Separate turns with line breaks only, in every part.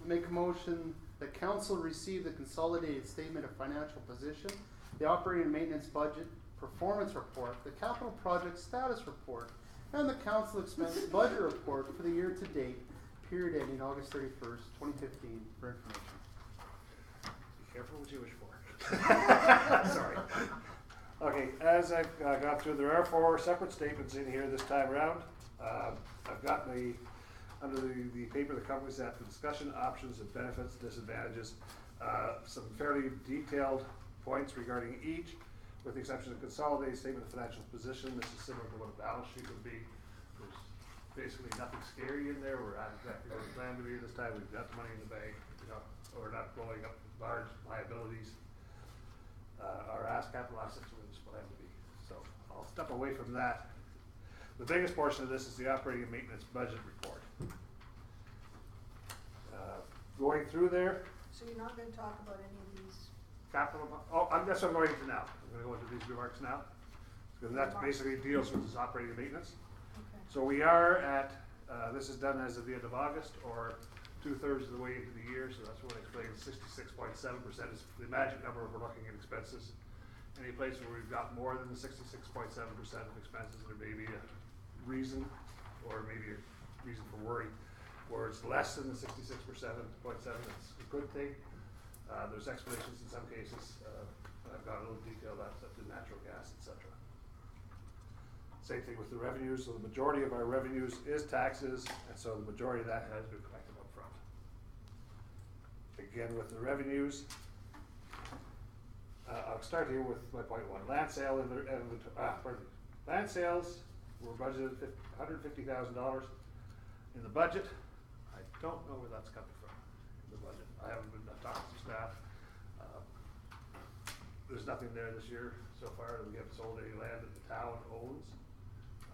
make a motion that council receive the consolidated statement of financial position, the operating and maintenance budget performance report, the capital project status report, and the council expense budget report for the year to date, period ending August 31st, 2015, for information.
Be careful what you wish for. Sorry. Okay, as I've gone through, there are 4 separate statements in here this time around. I've got under the paper that covers that, the discussion, options, and benefits, disadvantages, some fairly detailed points regarding each, with the exception of consolidated statement of financial position. This is similar to what a balance sheet would be. There's basically nothing scary in there. We're at exactly where we plan to be this time. We've got the money in the bank, we're not blowing up large liabilities. Our capital assets where this plan to be. So I'll step away from that. The biggest portion of this is the operating and maintenance budget report. Going through there.
So you're not going to talk about any of these?
Capital, that's what I'm going into now. I'm going to go into these remarks now. Because that basically deals with this operating and maintenance.
Okay.
So we are at, this is done as of the end of August, or 2/3 of the way into the year, so that's what I explained. 66.7% is the magic number if we're looking at expenses. Any place where we've got more than the 66.7% of expenses, there may be a reason, or maybe a reason for worry. Where it's less than the 66.7%, it's a good thing. There's explanations in some cases. I've got a little detail that's up to natural gas, etc. Same thing with the revenues. So the majority of our revenues is taxes, and so the majority of that has been collected up front. Again, with the revenues, I'll start here with my point 1. Land sale land sales were budgeted $150,000 in the budget. I don't know where that's coming from in the budget. I haven't been talking to staff. There's nothing there this year so far. We haven't sold any land that the town owns.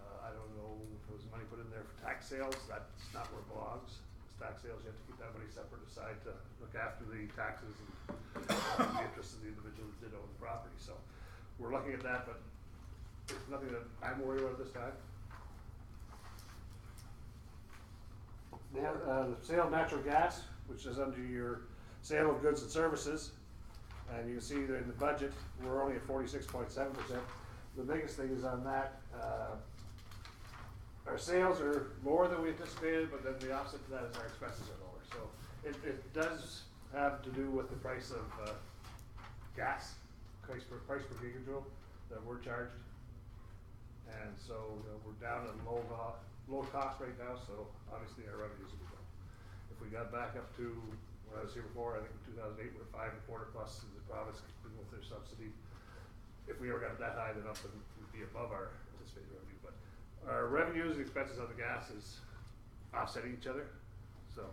I don't know if there was money put in there for tax sales. That's not where it belongs. It's tax sales, you have to keep that money separate aside to look after the taxes and the interest of the individual that did own the property. So we're looking at that, but there's nothing that I'm worried about this time. The sale of natural gas, which is under your sale of goods and services, and you can see that in the budget we're only at 46.7%. The biggest thing is on that, our sales are lower than we anticipated, but then the offset to that is our expenses are lower. So it does have to do with the price of gas, price per gigajoule that we're charged, and so we're down at low cost right now, so obviously our revenues will go. If we got back up to when I was here before, I think in 2008 we were 5.25 plus the province with their subsidy. If we ever got that high, then we'd be above our anticipated revenue. But our revenues and expenses on the gas is offsetting each other. So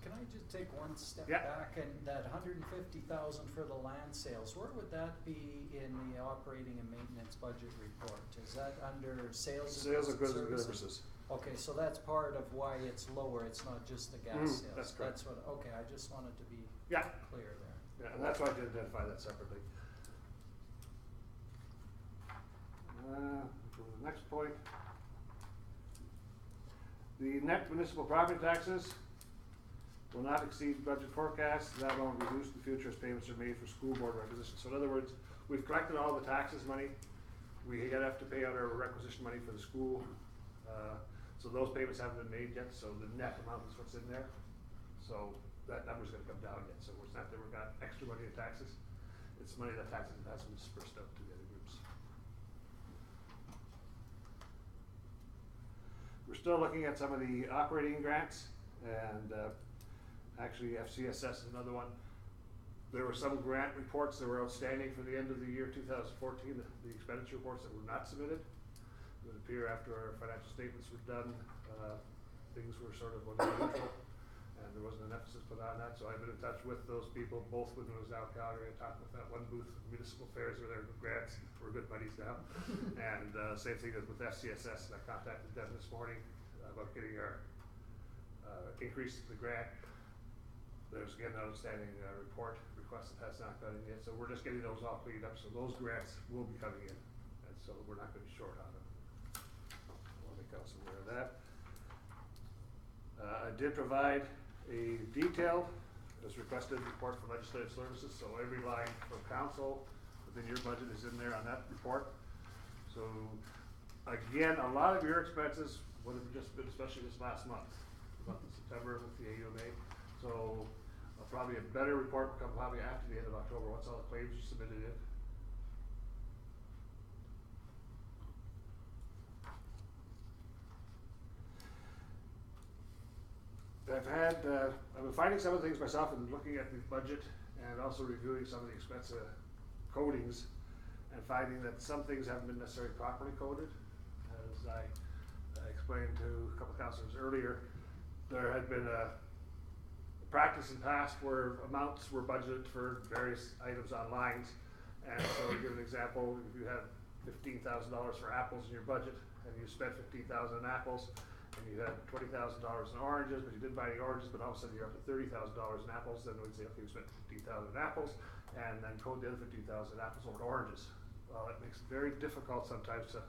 can I just take one step
Yeah.
back, and that $150,000 for the land sales, where would that be in the operating and maintenance budget report? Is that under sales of goods and services? Okay, so that's part of why it's lower. It's not just the gas sales.
That's correct.
That's what. Okay, I just wanted to be clear there.
Yeah, and that's why I did identify that separately. For the next point, the net municipal property taxes will not exceed budget forecasts. That will reduce the future as payments are made for school board requisitions. So in other words, we've collected all the taxes money. We have to pay out our requisition money for the school. So those payments haven't been made yet. So the net amount is what's in there. So that number's going to come down yet. So it's not that we've got extra money in taxes. It's money that taxes has been dispersed out to the other groups. We're still looking at some of the operating grants, and actually FCSS is another one. There were some grant reports that were outstanding for the end of the year 2014, the expenditure reports that were not submitted. It would appear after our financial statements were done, things were sort of neutral, and there wasn't an emphasis put on that. So I've been in touch with those people, both when it was out Calgary. I talked with that one booth, Municipal Affairs, where they're grants. We're good buddies now. And same thing as with FCSS. And I contacted them this morning about getting our increase to the grant. There's again an outstanding report request that has not gone in yet. So we're just getting those all cleaned up. So those grants will be coming in, and so we're not going to be short on them. I want to make council aware of that. I did provide a detailed, as requested, report from legislative services, so every line from council within your budget is in there on that report. So, again, a lot of your expenses would have just been, especially this last month of September with the AUMA. So, probably a better report will come probably after the end of October, once all the claims are submitted in. I've been finding some of the things myself and looking at the budget and also reviewing some of the expense codings and finding that some things haven't been necessarily properly coded. As I explained to a couple of councilors earlier, there had been a practice in the past where amounts were budgeted for various items on lines. And so to give an example, if you had $15,000 for apples in your budget and you spent $15,000 in apples, and you had $20,000 in oranges, but you didn't buy any oranges, but all of a sudden you're up to $30,000 in apples, then we'd say, okay, we spent $15,000 in apples, and then code the other $15,000 apples over to oranges. Well, it makes it very difficult sometimes to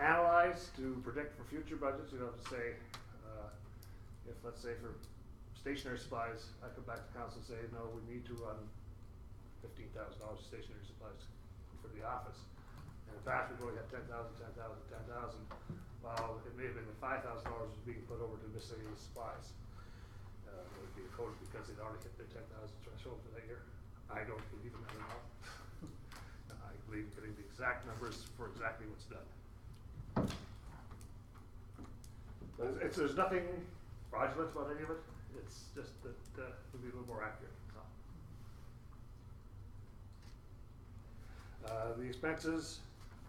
analyze, to predict for future budgets. You know, to say, if let's say for stationery supplies, I come back to council and say, no, we need to run $15,000 of stationery supplies for the office. And in the past, we've only had 10,000, 10,000, 10,000. Well, it may have been the $5,000 was being put over to miscellaneous supplies. It would be coded because they'd already hit their 10,000 threshold for that year. I don't believe in that at all. I believe in getting the exact numbers for exactly what's done. But there's nothing fraudulent about any of it. It's just that it'll be a little more accurate. The expenses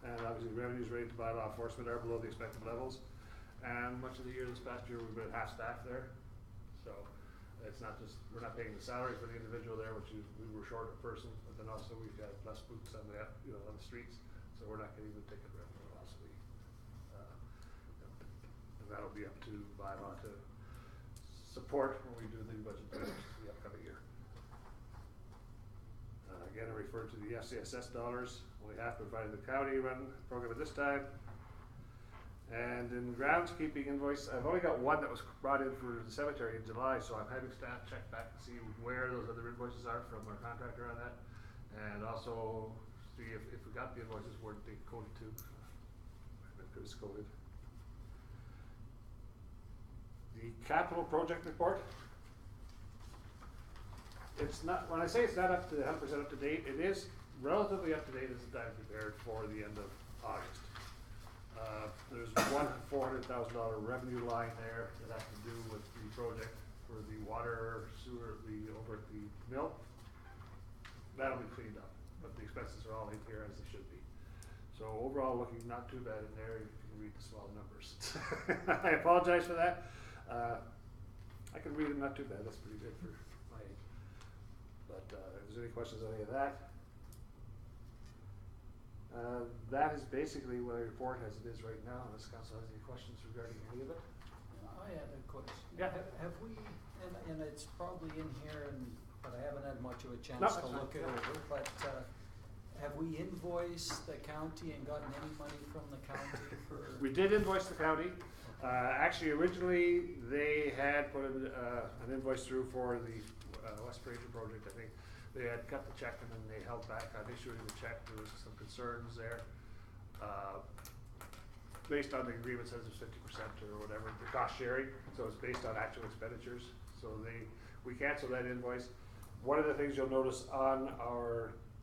and obviously revenues related to by law enforcement are below the expected levels. And much of the year this past year we've been half staff there. So it's not just, we're not paying the salary for the individual there, which we were short a person, but then also we've got less boots on the on the streets, so we're not getting the ticket revenue also. And that'll be up to bylaw to support when we do the budget for the upcoming year. Again, I refer to the FCSS dollars. Only half provided the county run program at this time. And in groundskeeping invoice, I've only got one that was brought in for the cemetery in July, so I'm having staff check back to see where those other invoices are from our contractor on that. And also see if we got the invoices, where they coded to, if it was coded. The capital project report. It's not, when I say it's not up to 100% up to date, it is relatively up to date as the time prepared for the end of August. There's one $400,000 revenue line there that has to do with the project for the water sewer over at the mill. That'll be cleaned up, but the expenses are all in here as they should be. So overall, looking not too bad in there if you can read the small numbers. I apologize for that. I can read them not too bad. That's pretty good for my age. But if there's any questions on any of that, that is basically what I report as it is right now, unless council has any questions regarding any of it.
I had a question.
Yeah.
Have we, and it's probably in here, but I haven't had much of a chance
No,
to
that's
look
fine.
it over, but have we invoiced the county and gotten any money from the county for?
We did invoice the county. Actually, originally, they had put an invoice through for the West Fraser project, I think. They had cut the check and then they held back on issuing the check. There was some concerns there. Based on the agreement says it's 50% or whatever, the cost sharing, so it's based on actual expenditures. So we canceled that invoice. One of the things you'll notice on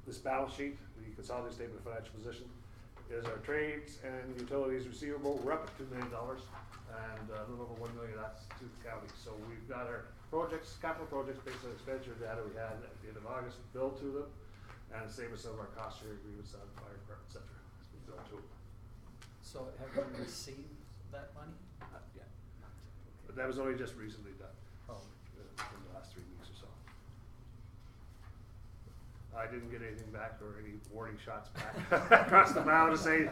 this balance sheet, the consolidated statement of financial position, is our trades and utilities receivable. We're up at $2 million and a little over $1 million that's to the county. So we've got our projects, capital projects based on expenditure data we had at the end of August billed to them, and the same with some of our cost sharing agreements on fire department, et cetera. It's been billed to them.
So have you received that money?
Not yet. But that was only just recently done,
Oh,
in the last 3 weeks or so. I didn't get anything back or any warning shots back across the bow to say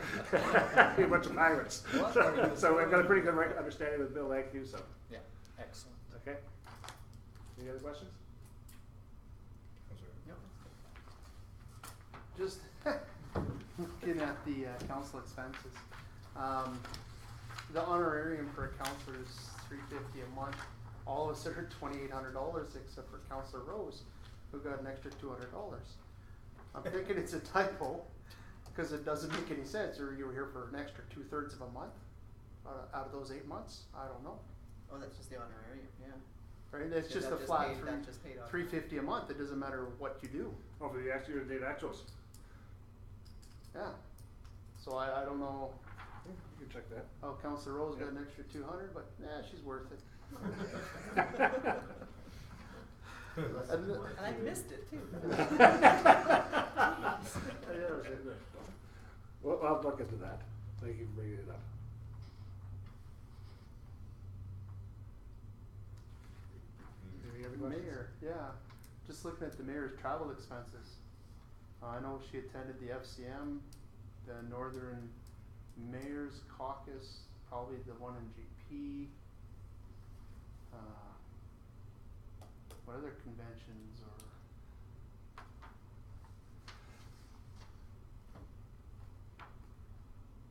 you're a bunch of pirates.
What are you
So I've got a pretty
doing?
good understanding with Bill, thank you, so,
yeah, excellent.
okay. Any other questions?
Yep.
Just looking at the council expenses. The honorarium for a counselor is $350 a month. all of us are $2,800 except for Councillor Rose, who got an extra $200. I'm thinking it's a typo, cause it doesn't make any sense, or you were here for an extra 2/3 of a month, out of those 8 months, I don't know.
Oh, that's just the honorarium, yeah.
Right, it's
So
just
that
a
just
flat
paid- that just paid off.
$350 a month, it doesn't matter what you do,
Oh, for the actual year-to-date actuals.
yeah. So I don't know
You can check that.
how Councillor Rose got
Yep.
an extra 200, but she's worth it. And the-
And I missed it too.
Well, I'll look into that. Thank you for bringing it up. Any other questions?
Mayor, yeah, just looking at the mayor's travel expenses. I know she attended the FCM, the Northern Mayor's Caucus, probably the one in GP. What other conventions or?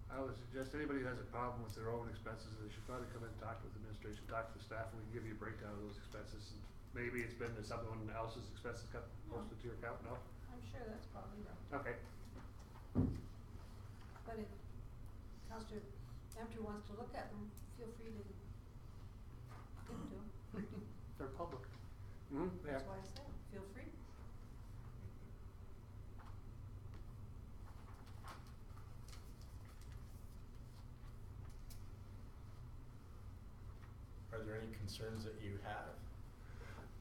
I would suggest anybody who has a problem with their own expenses, they should probably come in and talk with the administration, talk to the staff, and we can give you a breakdown of those expenses. And maybe it's been that someone else's expenses got posted to your account, no?
I'm sure that's probably right,
Okay.
but if Councillor Lamter wants to look at them, feel free to give them to him.
They're public.
Mm-hmm, yeah.
That's why I said, feel free.
Are there any concerns that you have?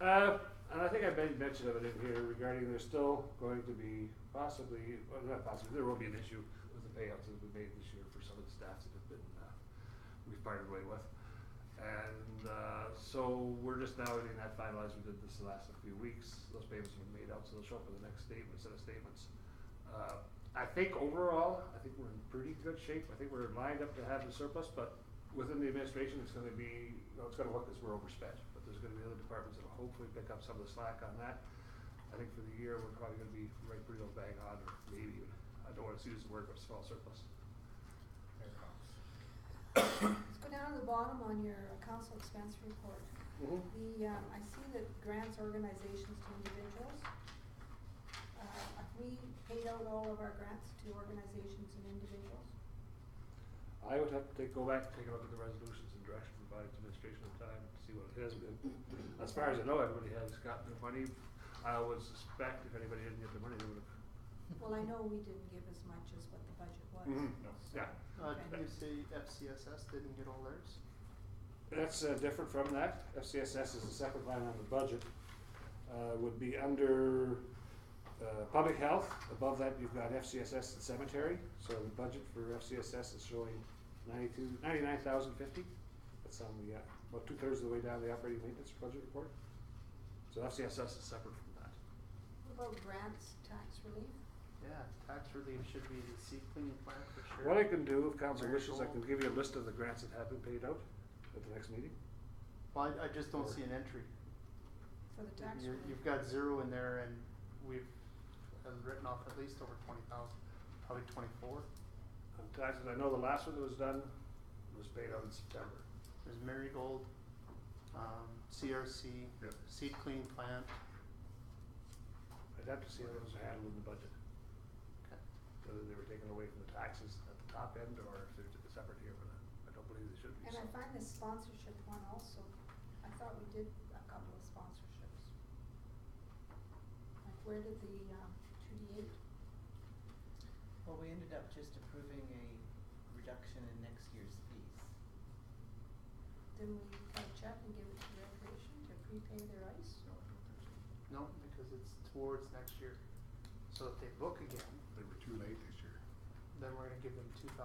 And I think I made mention of it in here regarding there's still going to be possibly, well, not possibly, there will be an issue with the payouts that have been made this year for some of the staff that have been, we've parted way with. And, so we're just now getting that finalized. We did this the last few weeks. Those payments have been made out, so they'll show up in the next statement, set of statements. I think overall, I think we're in pretty good shape. I think we're lined up to have the surplus, but within the administration, it's gonna be, it's gonna look as we're overspent. But there's gonna be other departments that'll hopefully pick up some of the slack on that. I think for the year, we're probably gonna be right pretty well bang on, or maybe even, I don't wanna use the word, but small surplus.
Let's go down to the bottom on your council expense report.
Mm-hmm.
I see that grants organizations to individuals. Have we paid out all of our grants to organizations and individuals?
I would have to go back and take a look at the resolutions and direction provided to administration at the time to see what it has been. As far as I know, everybody has gotten their money. I would suspect if anybody didn't get their money, they would have.
Well, I know we didn't give as much as what the budget was.
No. Yeah,
Okay.
Did you say FCSS didn't get all theirs?
that's different from that. FCSS is the second line on the budget. Would be under public health. Above that, you've got FCSS and cemetery. So the budget for FCSS is showing $99,050. That's on the about 2/3 of the way down the operating maintenance budget report. So FCSS is separate from that.
What about grants, tax relief?
Yeah, tax relief should be the seed cleaning plan for sure.
What I can do, if council
Very
wishes, I can
cool.
give you a list of the grants that have been paid out at the next meeting.
Well, I just don't see an entry.
For the tax relief?
You've got 0 in there, and we've written off at least over 20,000, probably 24.
On taxes, I know the last one that was done was paid out in September.
There's Marigold, CRC,
Yep.
seed cleaning plant.
I'd have to see how those are handled in the budget,
Okay.
whether they were taken away from the taxes at the top end or if they're separate here, but I don't believe they should be.
And I
so.
find this sponsorship one also, I thought we did a couple of sponsorships. Like where did the, 2D8?
Well, we ended up just approving a reduction in next year's fees.
Didn't we cut a check and give it to Recreation to prepay their ice?
No, because it's towards next year. So if they book again,
They were too late this year.
then we're gonna give them $2,000.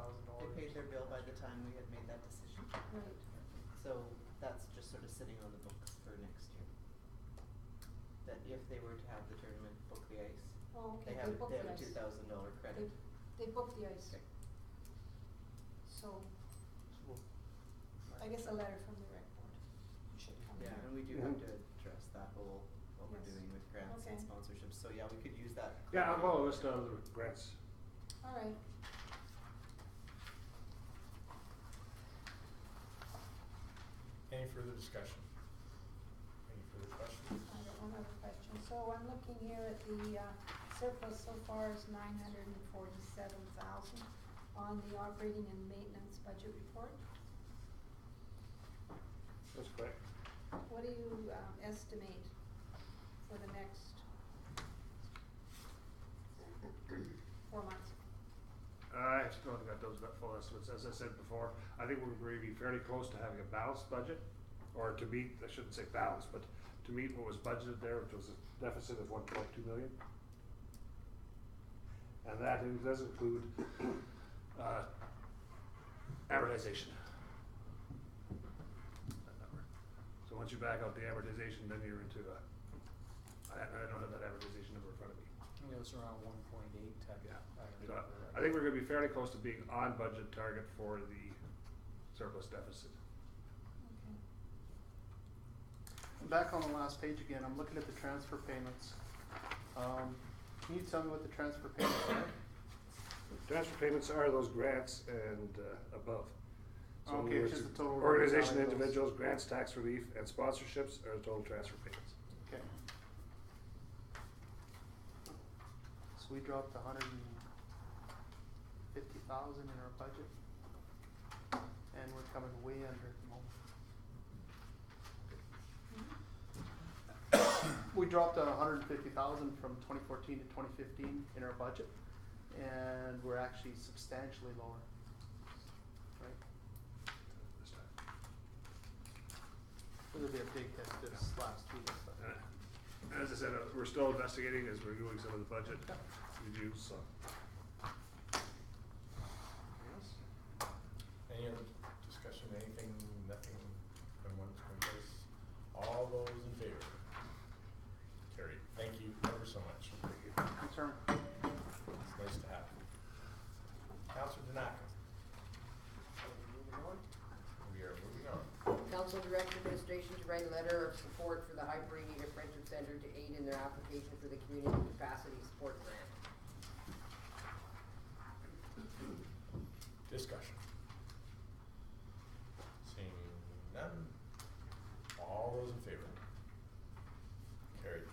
They paid their bill by the time we had made that decision.
Right.
So that's just sort of sitting on the books for next year. That if they were to have the tournament, book the ice,
Oh, okay,
they have,
booked
they
the
have a
ice.
$2,000 credit.
They booked the ice.
Okay.
So, I guess a letter from the rec board should come in.
Yeah, and we do have to address that whole, what we're
Yes.
doing with grants and
Okay.
sponsorships, so yeah, we could use that.
Yeah, I'll follow a list of the grants.
All right.
Any further discussion? other questions?
I got one other question. So I'm looking here at the surplus so far is 947,000 on the operating and maintenance budget report.
That's correct.
What do you estimate for the next 4 months?
I still haven't got those full estimates. As I said before, I think we're going to be fairly close to having a balanced budget, or to meet, I shouldn't say balanced, but to meet what was budgeted there, which was a deficit of 1.2 million. And that does include amortization. That number. So once you back out the amortization, then you're into I don't have that amortization number in front of me.
I think it was around 1.8.
Yeah.
I
So
remember
I think we're gonna be fairly close to being on budget target for the surplus deficit.
Okay.
Back on the last page again, I'm looking at the transfer payments. Can you tell me what the transfer payments are?
Transfer payments are those grants and above. So in
Okay,
other
it's
words,
just the total
organization,
amount of those.
individuals, grants, tax relief, and sponsorships are the total transfer payments.
Okay. So we dropped 150,000 in our budget, and we're coming way under at the moment. We dropped 150,000 from 2014 to 2015 in our budget, and we're actually substantially lower. Right?
This time.
It'll be a big hit this last week.
As I said, we're still investigating as we're doing some of the budget reviews, so. Yes?
Any other discussion, anything, nothing from once from this? All those in favor? Carried. Thank you ever so much.
Concern.
It's nice to have you. Councilor Danaka. We are moving on.
Council direct administration to write a letter of support for the High Paradia Friendship Center to aid in their application for the Community Capacity Support Grant.
Discussion. Seeing none. All those in favor? Carried.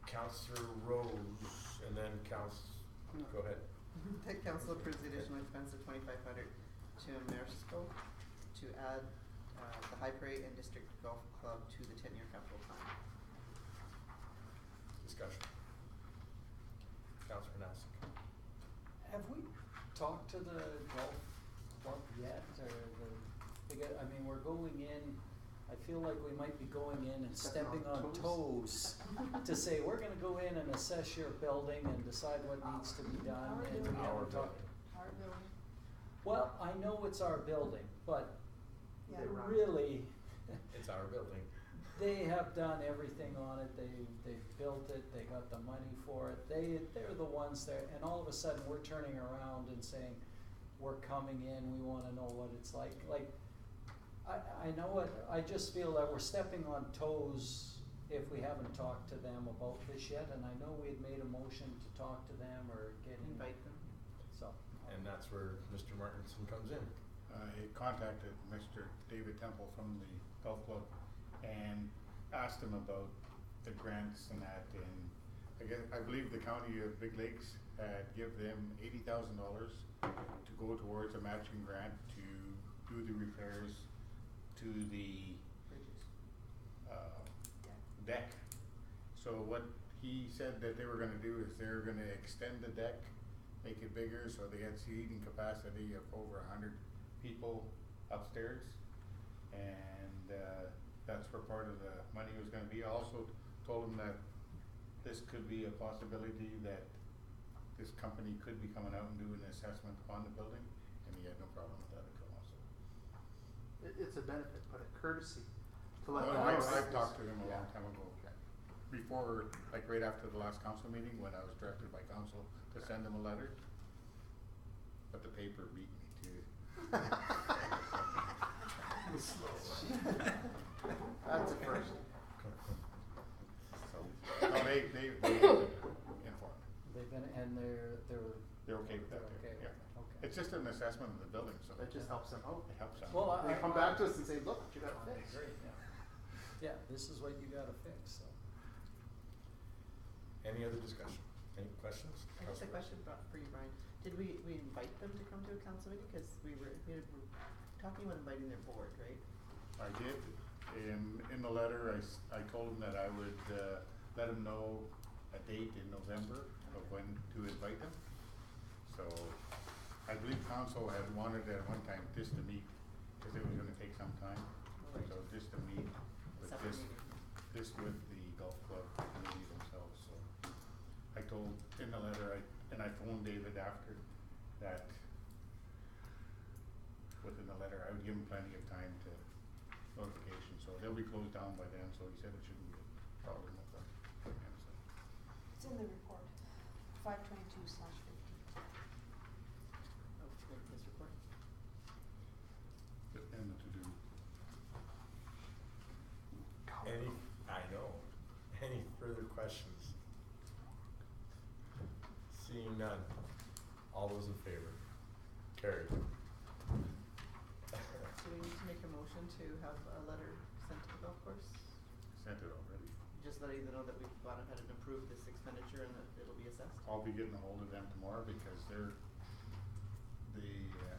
Councilor Rose, and then go ahead.
The council approves the additional expense of 2,500 to Amersco to add the High Prairie and District Golf Club to the 10-year capital plan.
Discussion. Councilor Nassick.
Have we talked to the golf club yet, or I mean, we're going in, I feel like we might be going in and stepping on toes to say, we're gonna go in and assess your building and decide what needs to be done, and we haven't talked.
Our building.
Well, I know it's our building, but
Yeah.
really,
It's our building.
they have done everything on it, they've built it, they got the money for it, they're the ones there, and all of a sudden, we're turning around and saying, we're coming in, we wanna know what it's like, I know what, I just feel that we're stepping on toes if we haven't talked to them about this yet, and I know we had made a motion to talk to them or get in.
Invite them.
So.
And that's where Mr. Martinson comes in.
I contacted Mr. David Temple from the golf club and asked him about the grants and that, and I believe the county of Big Lakes had give them $80,000 to go towards a matching grant to do the repairs to the deck. So what he said that they were gonna do is they're gonna extend the deck, make it bigger, so they had seating capacity of over 100 people upstairs. And that's where part of the money was gonna be. I also told him that this could be a possibility that this company could be coming out and doing an assessment on the building, and he had no problem with that at all, so.
It's a benefit, but a courtesy to let
Well,
them know.
I've talked to him a
Yeah.
long time ago, before, like right after the last council meeting, when I was directed by council to send him a letter. But the paper beat me too.
That's a first.
So, no, they informed.
They've been, and they're
They're okay with that,
They're okay
yeah.
with it, okay.
It's just an assessment of the building, so
That just helps them out.
it helps out.
Well,
They come back to us and say, look, what you gotta fix.
Great, yeah. Yeah, this is what you gotta fix, so.
Any other discussion? Any questions?
I guess a
Councillor?
question for you, Brian. Did we invite them to come to a council meeting? Cause we were talking about inviting their board, right?
I did, in the letter, I told them that I would, let them know a date in November of when to invite them. So, I believe council had wanted at one time just to meet, cause it was gonna take some time.
Right.
So just to meet with
Separate
this,
meeting.
this with the golf club committee themselves, so. I told in the letter, and I phoned David after that, within the letter, I would give him plenty of time to notification, so they'll be closed down by then, so he said it shouldn't be a problem with them. And so,
It's in the report, 522/15.
Oh, this report?
and the to-do.
Any, I know. Any further questions? Seeing none. All those in favor? Carried.
Do we need to make a motion to have a letter sent to the golf course?
Sent it already.
Just letting them know that we've gone ahead and approved this expenditure and that it'll be assessed?
I'll be getting a hold of them tomorrow because they're, the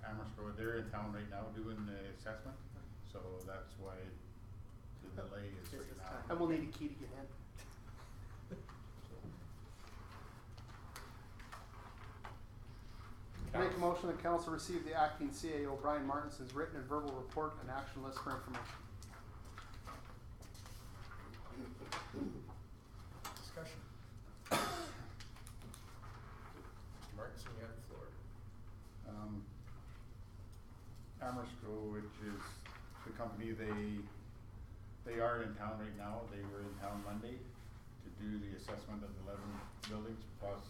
Amersfoort, they're in town right now doing the assessment, so that's why the delay is
Just
right
this
now.
time.
And we'll need a key to get in. Make a motion that council receive the acting CAO Brian Martinson's written and verbal report and action list for information.
Discussion. Mr. Martinson, you have the floor.
Amersco, which is the company, they are in town right now. They were in town Monday to do the assessment of 11 buildings, plus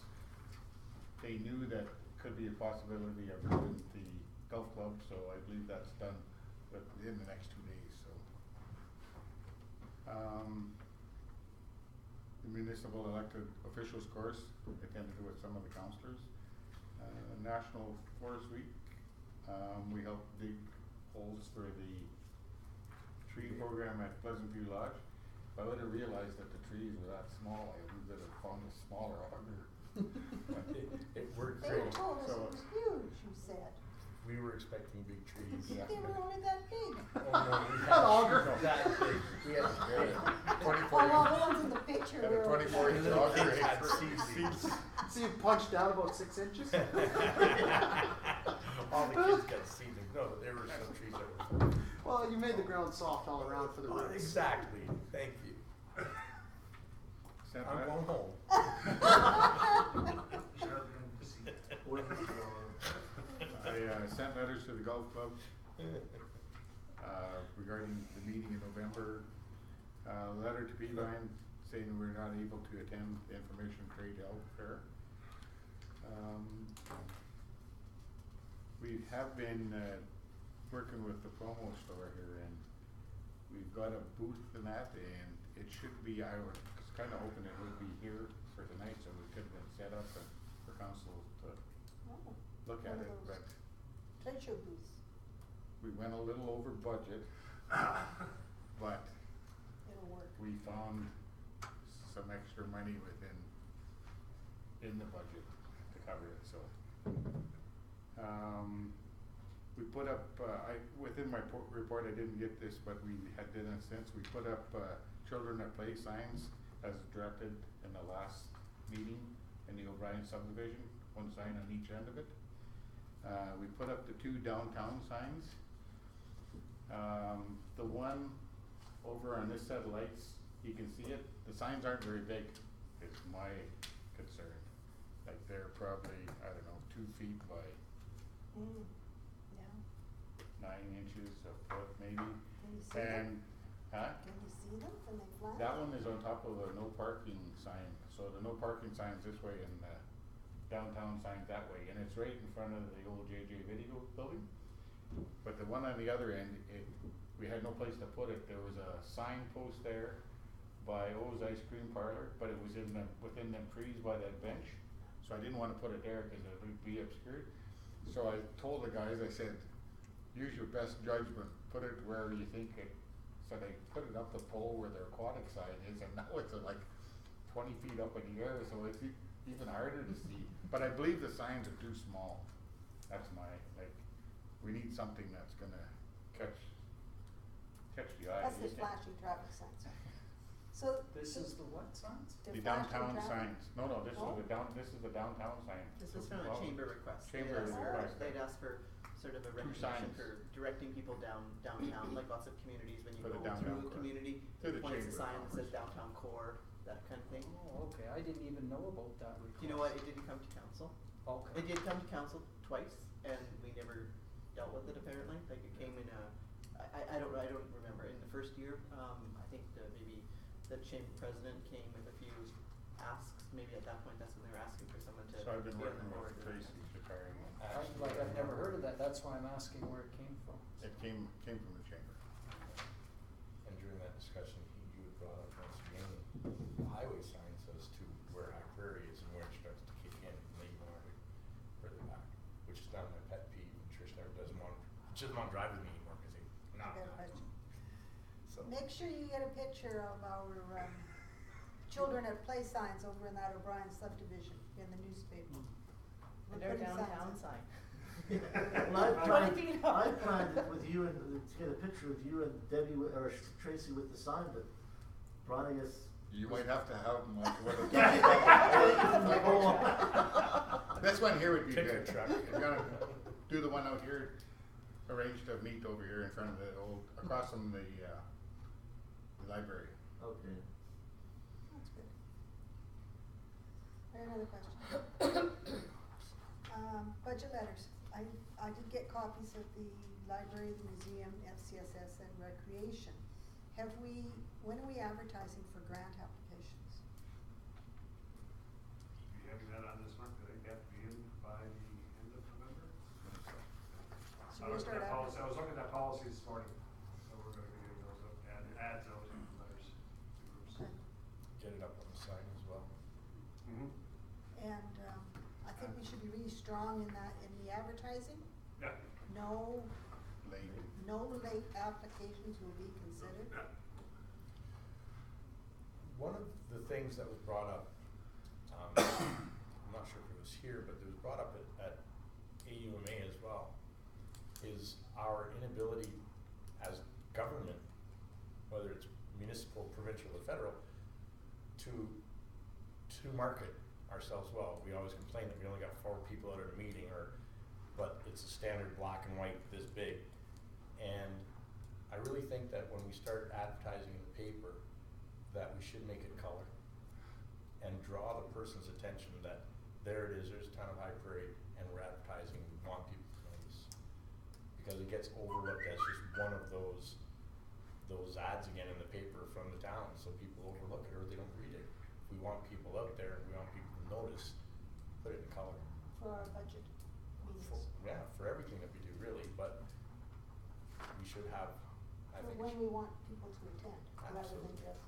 they knew that could be a possibility of doing the golf club, so I believe that's done within the next 2 days, so. The municipal elected officials course, attended with some of the councillors. National Forest Week, we helped dig holes for the tree program at Pleasant View Lodge. If I would have realized that the trees were that small, I would have found a smaller auger.
It worked
They
great.
told us
So-
it was huge, you said.
We were expecting big trees.
Yeah.
They were only that big.
Oh, no, we
An
had
auger.
that big. We had great.
Oh, well, the ones in the picture
Had a
were.
24-inch
Little
auger
kids had
for
seeds.
So you punched down about 6 inches?
All the kids got seeds. No, there were some trees that were.
Well, you made the ground soft all around for the roots.
Exactly. Thank you.
Sent
I'm
that-
going home.
I sent letters to the golf club regarding the meeting in November. Letter to Beeline saying we're not able to attend the Information Trade Health Fair. We have been working with the promo store here, and we've got a booth in that, and it should be, I was kind of hoping it would be here for tonight, so we could have been set up and for council to
Oh,
look at
one of
it,
those
but
trade show booths.
we went a little over budget, but
It'll work.
we found some extra money in the budget to cover it, so. We put up, within my report, I didn't get this, but we had did it since, we put up, children at play signs as directed in the last meeting in the O'Brien subdivision, one sign on each end of it. We put up the 2 downtown signs. The one over on this set of lights, you can see it, the signs aren't very big, is my concern. Like they're probably, I don't know, 2 feet by
Yeah.
9 inches, a foot maybe.
Can you see them?
And,
Can you see them when they fly?
that one is on top of a no parking sign, so the no parking sign's this way and the downtown sign's that way, and it's right in front of the old JJ Video building. But the one on the other end, we had no place to put it, there was a sign post there by O's Ice Cream Parlor, but it was within them trees by that bench. So I didn't wanna put it there because it would be obscured. So I told the guys, I said, use your best judgment, put it where you think it, so they put it up the pole where their aquatic sign is, and now it's like 20 feet up in the air, so it's even harder to see. But I believe the signs are too small. That's my, like, we need something that's gonna catch the eye.
That's the flashing traffic signs. So.
This is the what signs?
The
flashing
downtown
traffic-
signs. No, this
Oh.
is the downtown sign.
This was from a
Well,
chamber request. They'd
chamber
asked for-
request.
They'd asked for sort of a recognition
signs.
for directing people downtown, like lots of communities, when you
For the
go
downtown
through a
core.
community,
Through the
points a
chamber of
sign that says
commerce.
downtown core, that kind of thing.
Oh, okay, I didn't even know about that request.
Do you know what, it didn't come to council.
Okay.
It did come to council twice, and we never dealt with it apparently, like it came in a, I don't remember, in the first year, I think maybe the chamber president came with a few asks, maybe at that point, that's when they were asking for someone to
So I've been
be on
working
the board.
with Tracy to try and,
Like, I've never heard of that, that's why I'm asking where it came from.
it came from the chamber.
And during that discussion, you had brought up once again, the highway signs as to where High Prairie is and where it starts to kick in, and they even are further back, which is not my pet peeve, and Trish never doesn't want to drive with me anymore, cause they,
I got a question.
So.
Make sure you get a picture of our, children at play signs over in that O'Brien subdivision in the newspaper. We're
Their
putting signs
downtown
in.
sign.
Well,
20 feet up.
I planned it with you and, to get a picture of you and Debbie, or Tracy with the sign, but Brian, I guess.
You might have to have them like with
Oh.
This one here would be
Picture
good.
truck.
You're gonna do the one out here, arrange to meet over here in front of the across from the library.
Okay.
That's good. I have another question. Budget letters. I did get copies of the library, the museum, FCSS, and recreation. When are we advertising for grant applications?
You having that on this month, I think that to be in by the end of November.
So
I
we'll
looked
start
at policy, I
advertising.
was looking at policies this morning, so we're gonna be getting those up, ads out in letters to groups.
Okay.
Get it up on the sign as well.
Mm-hmm.
And, I think we should be really strong in the advertising.
Yeah.
No
Late.
applications will be considered.
Yeah.
One of the things that was brought up, I'm not sure if it was here, but it was brought up at AUMA as well, is our inability as government, whether it's municipal, provincial, or federal, to market ourselves well. We always complain that we only got 4 people out at a meeting, but it's a standard black and white this big. And I really think that when we start advertising in the paper, that we should make it color and draw the person's attention that there it is, there's Town of High Prairie, and we're advertising, we want people to know this. Because it gets overlooked as just one of those ads again in the paper from the town, so people overlook it or they don't read it. If we want people out there and we want people to notice, put it in color.
For our budget meetings.
Yeah, for everything that we do really, but we should have, I
For
think.
when we want people to attend, rather than
Absolutely.
just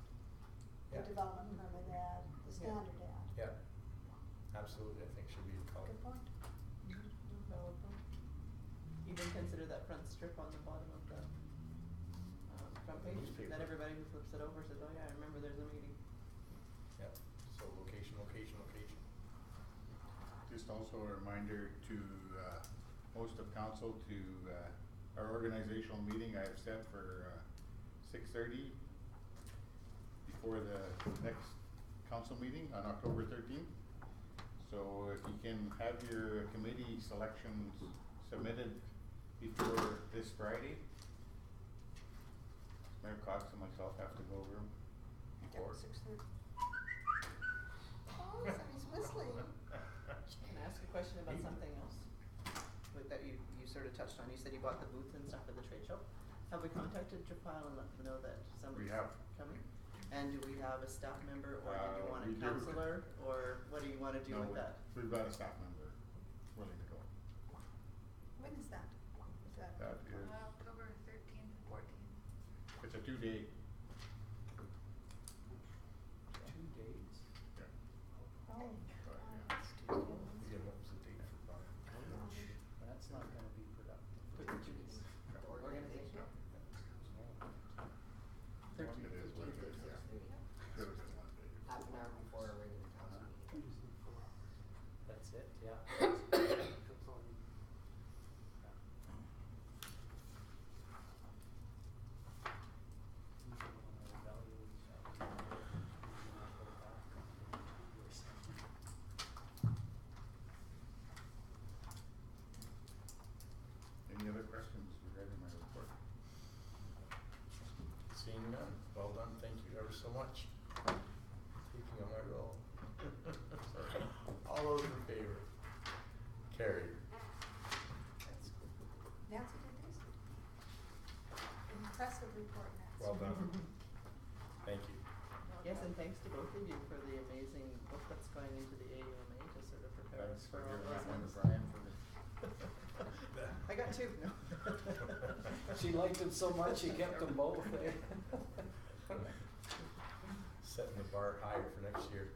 the
Yeah.
development permit ad, the standard ad.
Yeah, absolutely, I think should be in color.
Good point.
Valid point. You didn't consider that front strip on the bottom of the front page,
Newspaper.
that everybody who flips it over says, oh yeah, I remember there's a meeting.
Yeah, so location, location, location.
Just also a reminder to most of council to our organizational meeting I have set for 6:30 before the next council meeting on October 13th. So if you can have your committee selections submitted before this Friday, Mayor Cox and myself have to go over them before.
6:30. Oh, somebody's whistling.
Can I ask a question about something else that you sort of touched on? You said you bought the booth and stuff at the trade show. Have we contacted Jafile and let them know that somebody's
have.
coming? And do we have a staff member, or do you want a
we do.
counselor, or what do you wanna do
No,
with that?
We've got a staff member willing to go.
When is that? Is that?
That is,
October 13th and 14th.
it's a 2-day.
2 days?
Yeah.
Oh,
But, yeah.
it's Tuesday.
ever so much. Taking on my role. All those in favor? Carried.
Nancy did this? Impressive report, Nancy.
Well done. Thank you.
Yes, and thanks to both of you for the amazing book that's going into the AUMA to sort of prepare us
Thanks
for
for
all
giving that
those
one to
ones.
Brian for the.
I got two. No.
She liked him so much, she kept them both, eh?
Setting the bar higher for next year.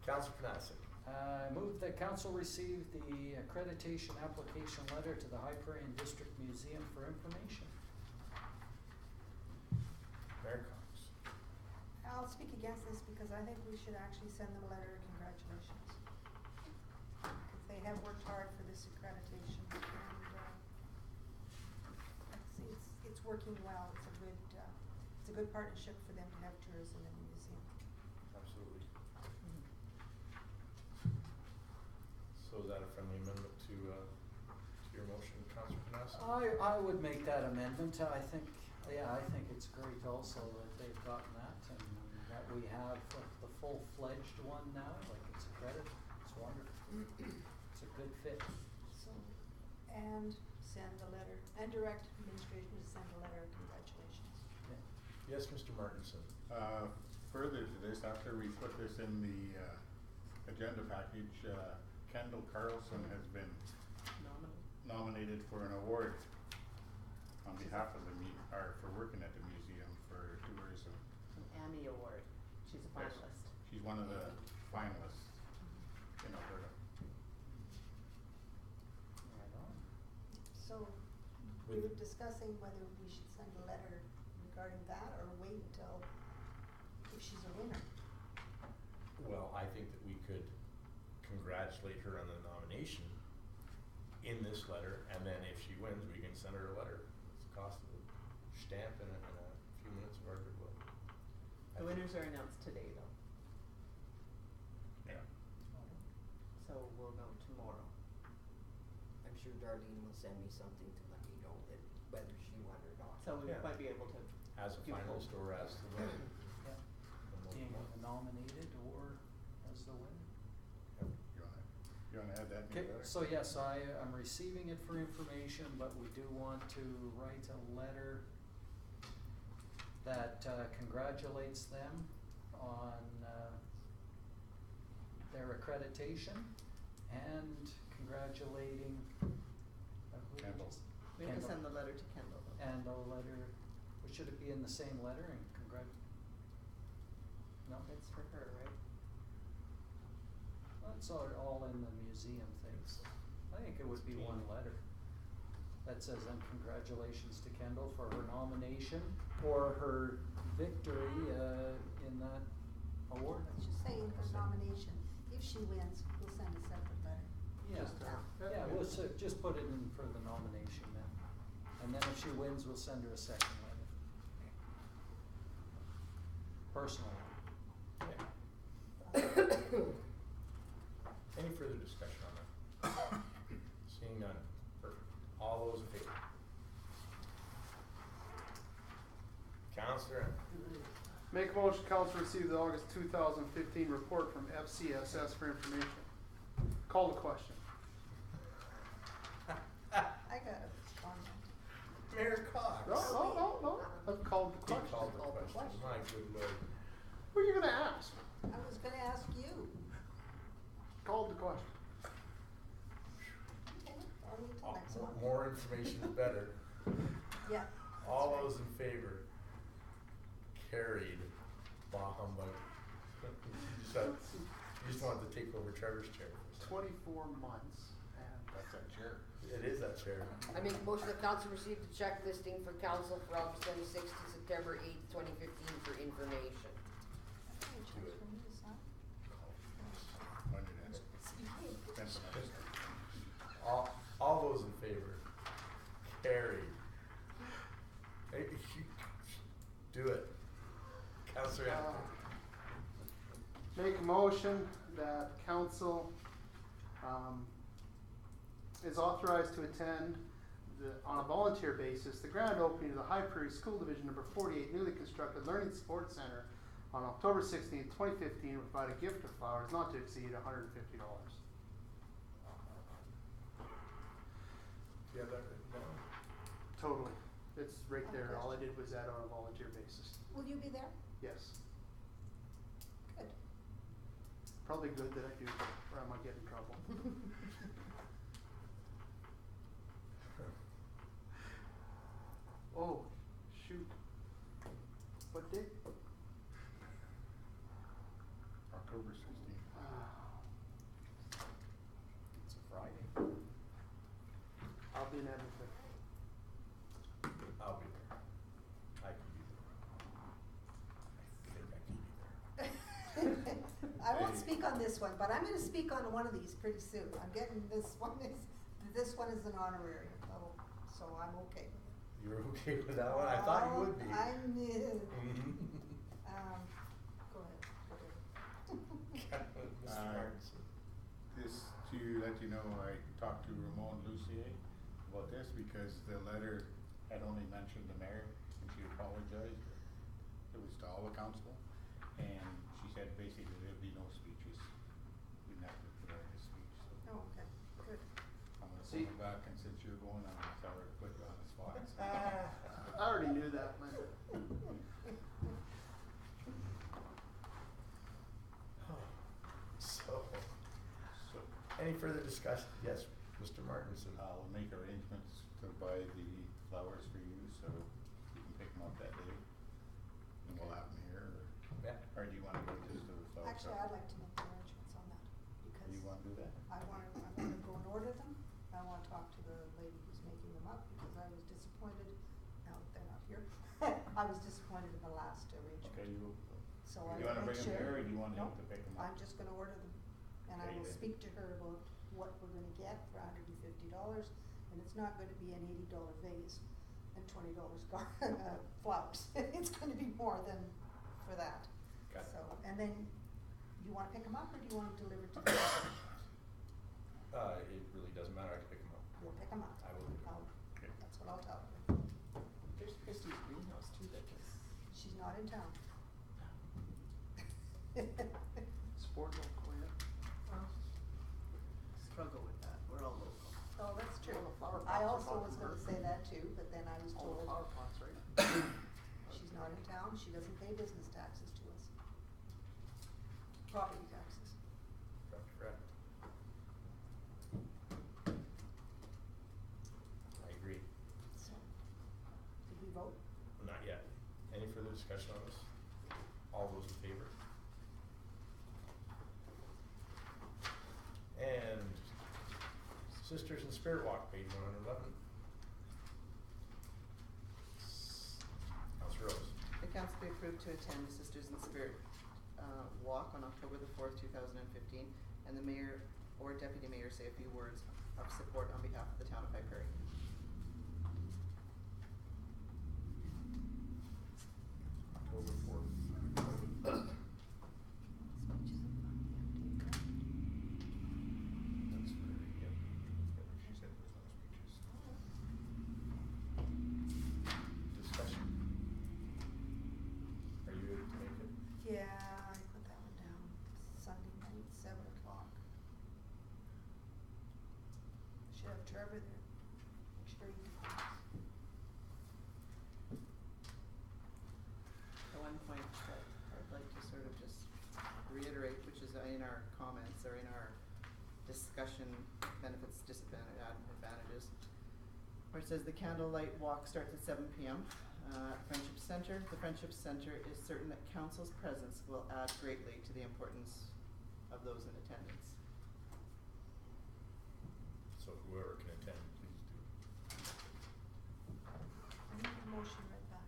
Councillor Panasic.
I move that council receive the accreditation application letter to the High Prairie District Museum for information.
Mayor Cox.
I'll speak against this because I think we should actually send them a letter of congratulations. Because they have worked hard for this accreditation and, it's working well. It's a good partnership for them to have tourism in the museum.
Absolutely. So is that a friendly amendment to your motion, Councillor Panasic?
I would make that amendment. I think it's great also that they've gotten that and that we have the full-fledged one now, like it's accredited. It's wonderful. It's a good fit.
So, and send a letter, and direct administration to send a letter of congratulations.
Yeah.
Yes, Mr. Martinson.
Further to this, after we put this in the agenda package, Kendall Carlson has been nominated for an award on behalf of the or for working at the museum for tourism.
An Emmy Award. She's a
Yes.
finalist.
She's one of the finalists in Alberta.
Right on.
So, we were discussing whether we should send a letter regarding that or wait until, if she's a winner.
Well, I think that we could congratulate her on the nomination in this letter, and then if she wins, we can send her a letter. It's the cost of a stamp and a few minutes of our goodwill.
The winners are announced today though,
Yeah.
so we'll know tomorrow.
I'm sure Darlene will send me something to let me know that whether she won or not.
So we
Yeah.
might be able to.
As a
do
finalist
both.
or as the winner.
Yeah. Being nominated or as the winner.
You wanna add that in
Okay,
your letter?
so yes, I'm receiving it for information, but we do want to write a letter that congratulates them on their accreditation and congratulating who did
Kendall.
you s-
We have to
Kendall.
send the letter to Kendall though.
And a letter, should it be in the same letter and no?
It's for her, right?
Well, it's all in the museum things. I think it would be one letter that says, and congratulations to Kendall for her nomination or her victory in that award.
Let's just say in her nomination, if she wins, we'll send a separate letter.
Yeah,
Just,
yeah, we'll just put it in for the nomination then. And then if she wins, we'll send her a second letter. Personal one.
Any further discussion on that? Seeing none. Perfect. All those in favor? Councillor,
Make a motion, council receive the August 2015 report from FCSS for information. Call the question.
I got a comment.
Mayor Cox.
No. I've called the
He
question.
called the question. My good lord.
Who are you gonna ask?
I was gonna ask you.
Called the question.
Okay, I'll wait till next month.
More information is better.
Yeah.
All
that's
those in favor? Carried. Bah humbug. You just wanted to take over Trevor's chair.
24 months. And
That's that chair.
It is that chair.
I make a motion that council receive the check listing for council for August 26th to September 8th, 2015 for information.
okay, a chance for me to sign.
When it ends. Depends on this.
All those in favor? Carried. Hey, do it. Councillor Anthony.
Make a motion that council is authorized to attend on a volunteer basis the grand opening of the High Prairie School Division number 48 newly constructed Learning Support Center on October 16th, 2015, will provide a gift of flowers not to exceed $150.
Do you have that written down?
Totally. It's right there.
Okay.
All I did was add on a volunteer basis.
Will you be there?
Yes.
Good.
Probably good that I do, or I might get in trouble. Oh, shoot. What day?
October 16th.
It's a Friday.
I'll be in Edmonton.
I'll be there. I can be there. I think I can be there.
I won't speak on this one, but I'm gonna speak on one of these pretty soon. I'm getting this one is an honorary, so I'm okay with it.
You're okay with that one? I thought you would be.
I'm,
Mhm.
go ahead.
Mr. Martinson.
Just to let you know, I talked to Ramon Lucier about this because the letter had only mentioned the mayor and she apologized. It was to all the council, and she said basically there'd be no speeches. We didn't have to provide a speech, so
Oh, okay, good.
I'm gonna
See-
phone her back, and since you're going, I'm gonna tell her to put you on the spot. So.
I already knew that, man.
So, any further discussion? Yes, Mr. Martinson.
I'll make arrangements to buy the flowers for you, so you can pick them up that day. And we'll have them here,
Yeah.
or do you wanna go just to the flower shop?
Actually, I'd like to make the arrangements on that, because
You wanna do that?
I wanna go and order them. I wanna talk to the lady who's making them up, because I was disappointed, no, they're not here. I was disappointed in the last arrangement.
Okay, you,
So I
you wanna
make
bring them
sure.
here, or do you want him
Nope,
to pick them up?
I'm just gonna order them, and I
Okay,
will
then.
speak to her about what we're gonna get for $150, and it's not gonna be an $80 vase and $20 flowers. It's gonna be more than for that.
Got it.
So, and then, you wanna pick them up, or do you want them delivered to me?
It really doesn't matter. I can pick them up.
You'll pick them up.
I will.
Okay.
That's what I'll tell her.
There's Christie's greenhouse too, that is.
She's not in town.
Sport don't quit.
Well, struggle with that, we're all local.
Oh, that's true.
Well, the flower
I
pots are
also
about
was
to
gonna
burn.
say that too, but then I was
All the
told
flower pots, right?
she's not in town, she doesn't pay business taxes to us. Property taxes.
Correct. I agree.
So, did we vote?
Not yet. Any further discussion on this? All those in favor? And Sisters in Spirit Walk, page 111. Councilor Rose.
The council be approved to attend the Sisters in Spirit Walk on October the 4th, 2015, and the mayor or deputy mayor say a few words of support on behalf of the town of High Prairie.
October 4th. That's for, yep. She said there's no speeches. Discussion. Are you able to make it?
Yeah, I put that one down. Sunday night, 7:00. Should have Trevor there. Make sure he can.
The one point that I'd like to sort of just reiterate, which is in our comments or in our discussion, benefits, advantages, where it says the candlelight walk starts at 7 p.m. Friendship Center. The Friendship Center is certain that council's presence will add greatly to the importance of those in attendance.
So whoever can attend, please do.
I need a motion right back.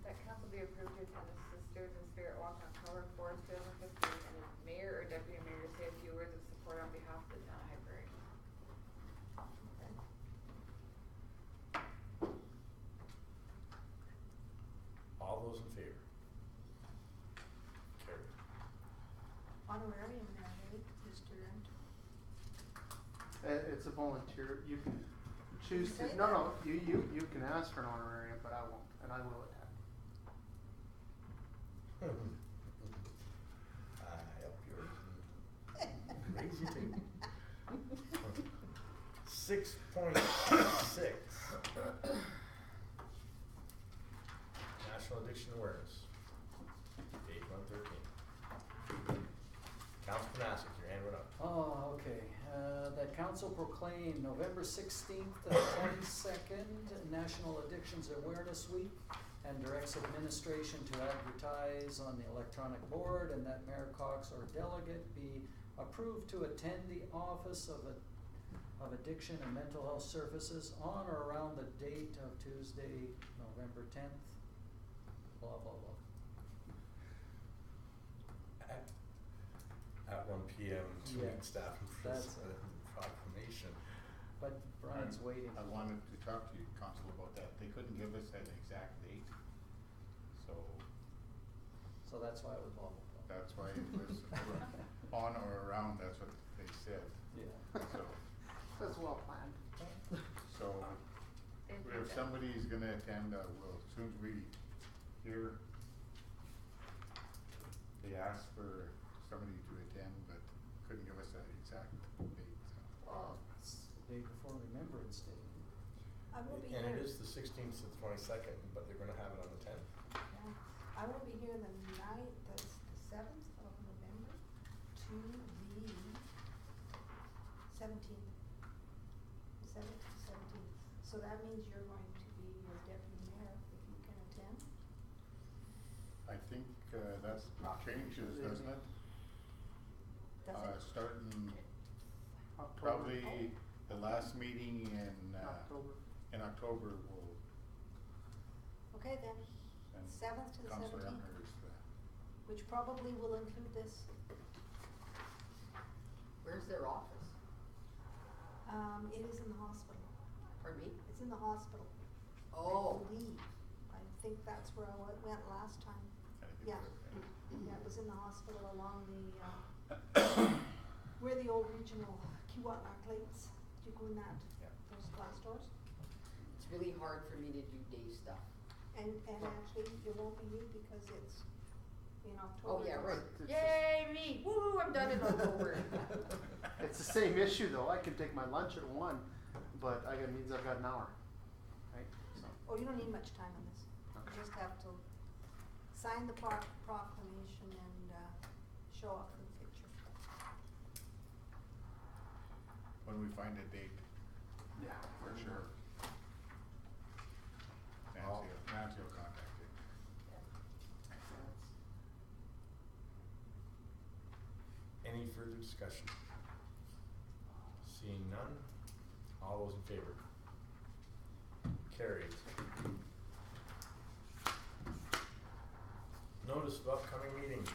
That council be approved to attend the Sisters in Spirit Walk on October 4th, 2015, and the mayor or deputy mayor say a few words of support on behalf of the town of High Prairie.
Okay.
All those in favor? Carried.
Honorarium there, hey, Mr. Rent.
It's a volunteer, you can choose
Say
to,
that.
no, you can ask for an honorarium, but I won't, and I will attend.
Help yours and raise you too. 6.6. National Addiction Awareness. Date 113. Councilman Panasic, your hand went up.
Oh, okay. That council proclaimed November 16th and 22nd National Addictions Awareness Week and directs administration to advertise on the electronic board, and that Mayor Cox or delegate be approved to attend the Office of Addiction and Mental Health Services on or around the date of Tuesday, November 10th, blah, blah, blah.
At 1 p.m. to
Yeah,
meet staff and
that's
present proclamation.
But Brian's waiting.
I wanted to talk to you, Council, about that. They couldn't give us an exact date. So
So that's why it was blah, blah, blah.
that's why it was on or around, that's what they said.
Yeah.
So,
That's well planned.
so if somebody's gonna attend, well, as soon as we hear, they asked for somebody to attend, but couldn't give us an exact date, so.
It's the day before Remembrance Day.
I will be
And
here.
it is the 16th to the 22nd, but they're gonna have it on the 10th.
Yeah. I will be here the 7th of November to the 17th. The 7th to 17th. So that means you're going to be as deputy mayor if you can attend.
I think, that changes, doesn't it?
Does it?
Starting
October.
probably the last meeting
October.
in October will,
Okay then,
and
7th to the
Councilor
17th,
Emmer is the,
which probably will include this.
Where's their office?
It is in the hospital.
Pardon me?
It's in the hospital.
Oh.
I believe. I think that's where I went last time.
I think
Yeah.
so,
Yeah, it was in the hospital along the, where the old regional Kiwatna plates. Did you go in that,
Yeah.
those glass doors?
It's really hard for me to do day stuff.
And actually, it won't be you because it's in October.
Oh, yeah, right.
It's-
Yay, me! Woo, I'm done in October.
It's the same issue though. I can take my lunch at 1, but means I've got an hour, right? So,
Oh, you don't need much time on this.
Okay.
You just have to sign the proclamation and, show up for the picture.
when we find a date,
yeah,
for sure. Nancy will contact you.
Any further discussion? Seeing none, all those in favor? Carried. Notice of upcoming meetings,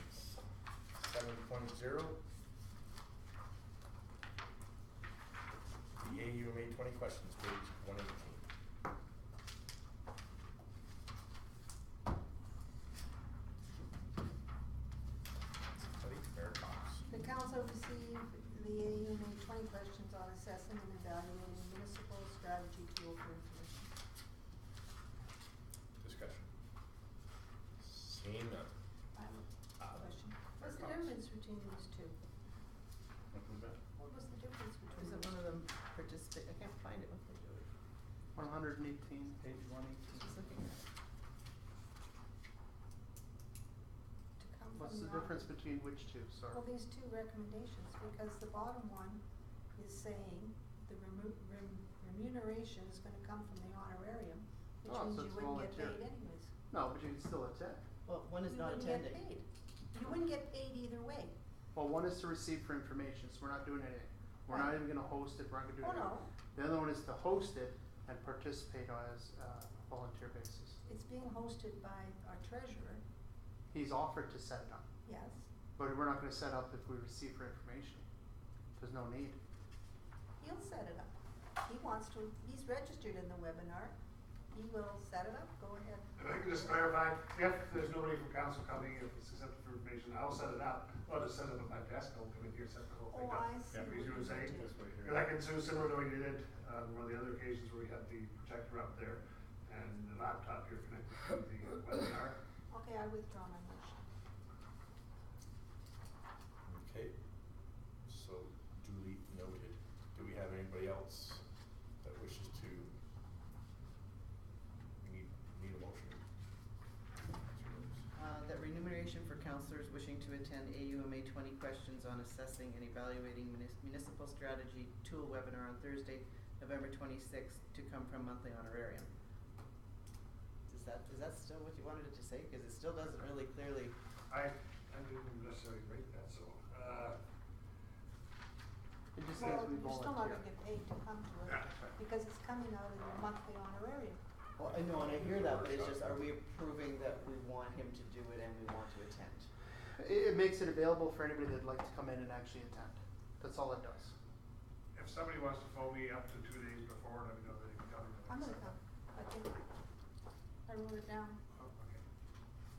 7.0. The AUMA 20 questions, page 118. Somebody, Mayor Cox.
The council received the AUMA 20 questions on assessing and evaluating municipal strategy tool for information.
Discussion. Seeing none.
I have a question.
Mayor
What's the
Cox.
difference between these two?
What was that?
What was the difference between?
Isn't one of them participate, I can't find it, what they do it,
118.
Page 118.
just looking at it.
To come from
What's the
the
difference between which two? Sorry.
Well, these two recommendations, because the bottom one is saying the remuneration is gonna come from the honorarium, which
Oh,
means
so
you
it's
wouldn't get
volunteer.
paid anyways.
No, but you can still attend.
Well, one is
You
not
wouldn't get
attending.
paid. You wouldn't get paid either way.
Well, one is to receive for information, so we're not doing anything. We're not
Right.
even gonna host it, we're not gonna do
Oh,
anything.
no.
The other one is to host it and participate as a volunteer basis.
It's being hosted by our treasurer,
He's offered to set it up,
yes.
but we're not gonna set up if we receive for information. There's no need.
He'll set it up. He wants to, he's registered in the webinar. He will set it up, go ahead.
If I can just clarify, if there's nobody from council coming, if it's accepted for information, I'll set it up. I'll just set it up at my desk, I'll come in here, set the whole thing
Oh,
up.
I see
Yeah,
what
you know what I'm
you
saying?
do.
This way here.
Because I can do similar to what you did, one of the other occasions where we had the projector up there and the laptop here connected to the webinar.
Okay, I withdraw my motion.
20 questions on assessing and evaluating municipal strategy tool webinar on Thursday, November 26th to come from monthly honorarium. Is that still what you wanted it to say? Because it still doesn't really clearly.
I didn't necessarily rate that, so,
It just
Well,
says we
you're still not
volunteer.
gonna get paid to come to it, because it's coming out of your monthly honorarium.
Well, I know, and I hear that, but it's just, are we approving that we want him to do it and we want to attend?
It makes it available for anybody that'd like to come in and actually attend. That's all it does.
if somebody wants to phone me up to 2 days before, let me know that they can come.
I'm gonna come, I think, I wrote it down,
Oh, okay.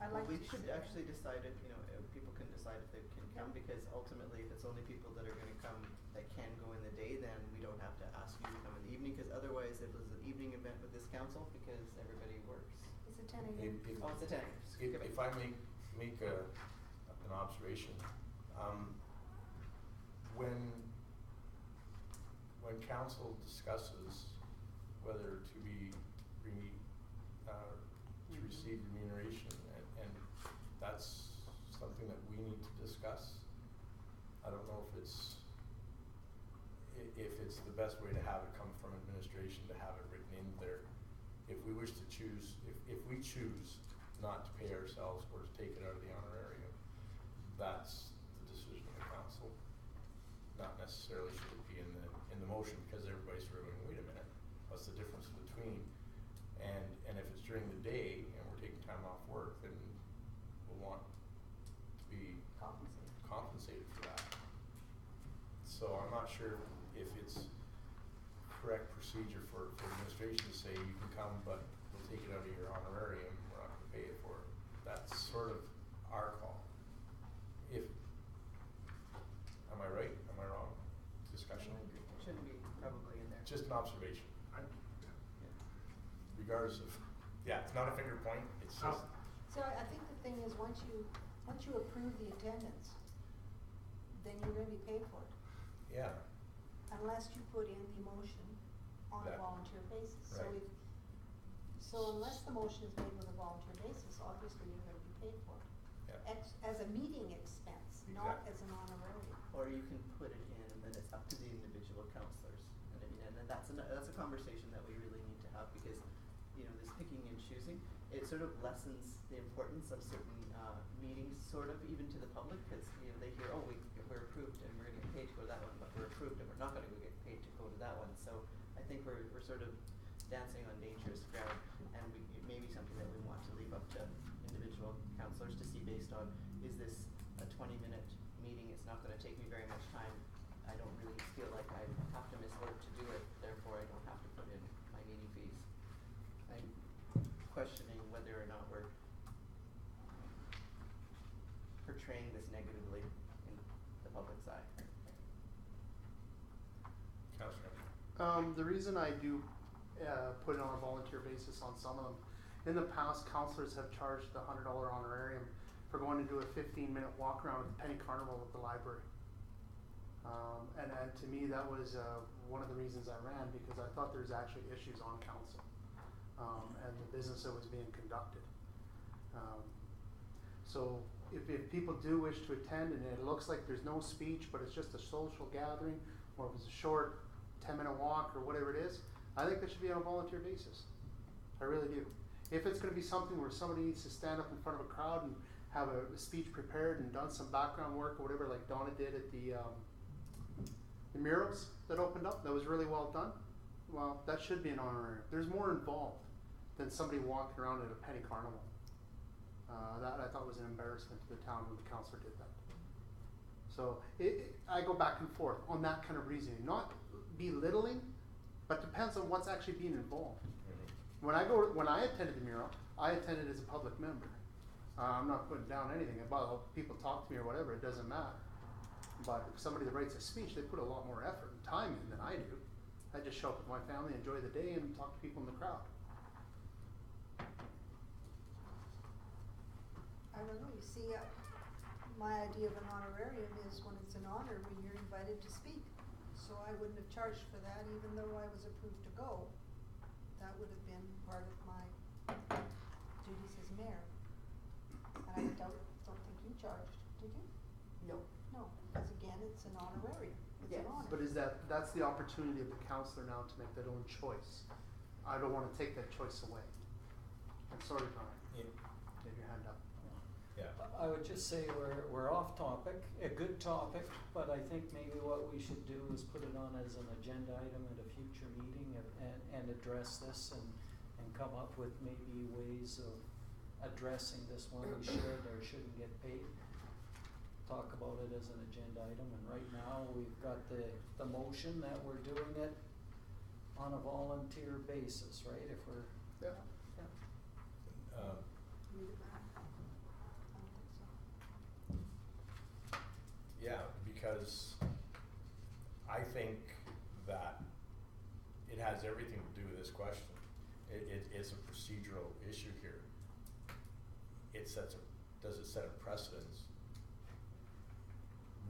I
Well,
like.
we should actually decide if, people can decide if they can come, because ultimately, if it's only people that are gonna come that can go in the day, then we don't have to ask you to come in the evening, cause otherwise it was an evening event with this council, because everybody works.
It's a 10 a.m.
Oh, it's a 10 a.m.
If I make an observation, when council discusses whether to receive remuneration, and that's something that we need to discuss. I don't know if it's the best way to have it come from administration, to have it written in there. If we wish to choose, if we choose not to pay ourselves or to take it out of the honorarium, that's the decision of the council. Not necessarily should it be in the motion, because everybody's sort of going, wait a minute, what's the difference between? And if it's during the day and we're taking time off work, then we'll want to be compensated for that. So I'm not sure if it's correct procedure for administration to say you can come, but we'll take it out of your honorarium, we're not gonna pay you for it. That's sort of our call. Am I right? Am I wrong? Discussion?
Shouldn't be probably in there.
Just an observation. Regardless of, it's not a finger point, it's just.
So I think the thing is, once you approve the attendance, then you're gonna be paid for it,
Yeah,
unless you put in the motion on a
That-
volunteer basis.
right.
So unless the motion is made with a volunteer basis, obviously you're gonna be paid for it.
Yeah.
As a meeting expense, not
Exactly.
as an honorarium.
Or you can put it in, and then it's up to the individual counselors. And I mean, and then that's a conversation that we really need to have, because, this picking and choosing, it sort of lessens the importance of certain, meetings, sort of, even to the public, because, they hear, oh, we're approved and we're gonna get paid to go to that one, but we're approved and we're not gonna go get paid to go to that one. So I think we're sort of dancing on dangerous ground, and it may be something that we want to leave up to individual counselors to see, based on, is this a 20-minute meeting? It's not gonna take me very much time. I don't really feel like I have to miss work to do it, therefore I don't have to put in my meeting fees. I'm questioning whether or not we're portraying this negatively in the public's eye.
Councilor.
The reason I do put it on a volunteer basis on some of them, in the past, councillors have charged the $100 honorarium for going to do a 15-minute walk around at the Penny Carnival at the library. And to me, that was one of the reasons I ran, because I thought there's actually issues on council and the business that was being conducted. So if people do wish to attend, and it looks like there's no speech, but it's just a social gathering, or if it's a short 10-minute walk or whatever it is, I think that should be on a volunteer basis. I really do. If it's going to be something where somebody needs to stand up in front of a crowd and have a speech prepared and done some background work or whatever, like Donna did at the murals that opened up, that was really well done, well, that should be an honorarium. There's more involved than somebody walking around at a penny carnival. That I thought was an embarrassment to the town when the councillor did that. So I go back and forth on that kind of reasoning, not belittling, but depends on what's actually being involved. When I attended the mural, I attended as a public member. I'm not putting down anything about people talk to me or whatever, it doesn't matter. But if somebody that writes a speech, they put a lot more effort and time in than I do. I just show up with my family, enjoy the day, and talk to people in the crowd.
I don't know, you see, my idea of an honorarium is when it's an honor, when you're invited to speak. So I wouldn't have charged for that, even though I was approved to go. That would have been part of my duties as mayor. And I don't think you charged, did you?
No.
No, it's an honorarium, it's
Yes.
an honor.
But that's the opportunity of the counselor now to make their own choice. I don't wanna take that choice away. I'm sorry, Brian,
Yeah.
you have your hand up.
Yeah.
I would just say we're off topic, a good topic, but I think maybe what we should do is put it on as an agenda item at a future meeting and address this and come up with maybe ways of addressing this one we should or shouldn't get paid. Talk about it as an agenda item, and right now, we've got the motion that we're doing it on a volunteer basis, right, if we're.
Yeah.
Read it back. I don't think so.
Yeah, because I think that it has everything to do with this question. It's a procedural issue here. Does it set a precedence?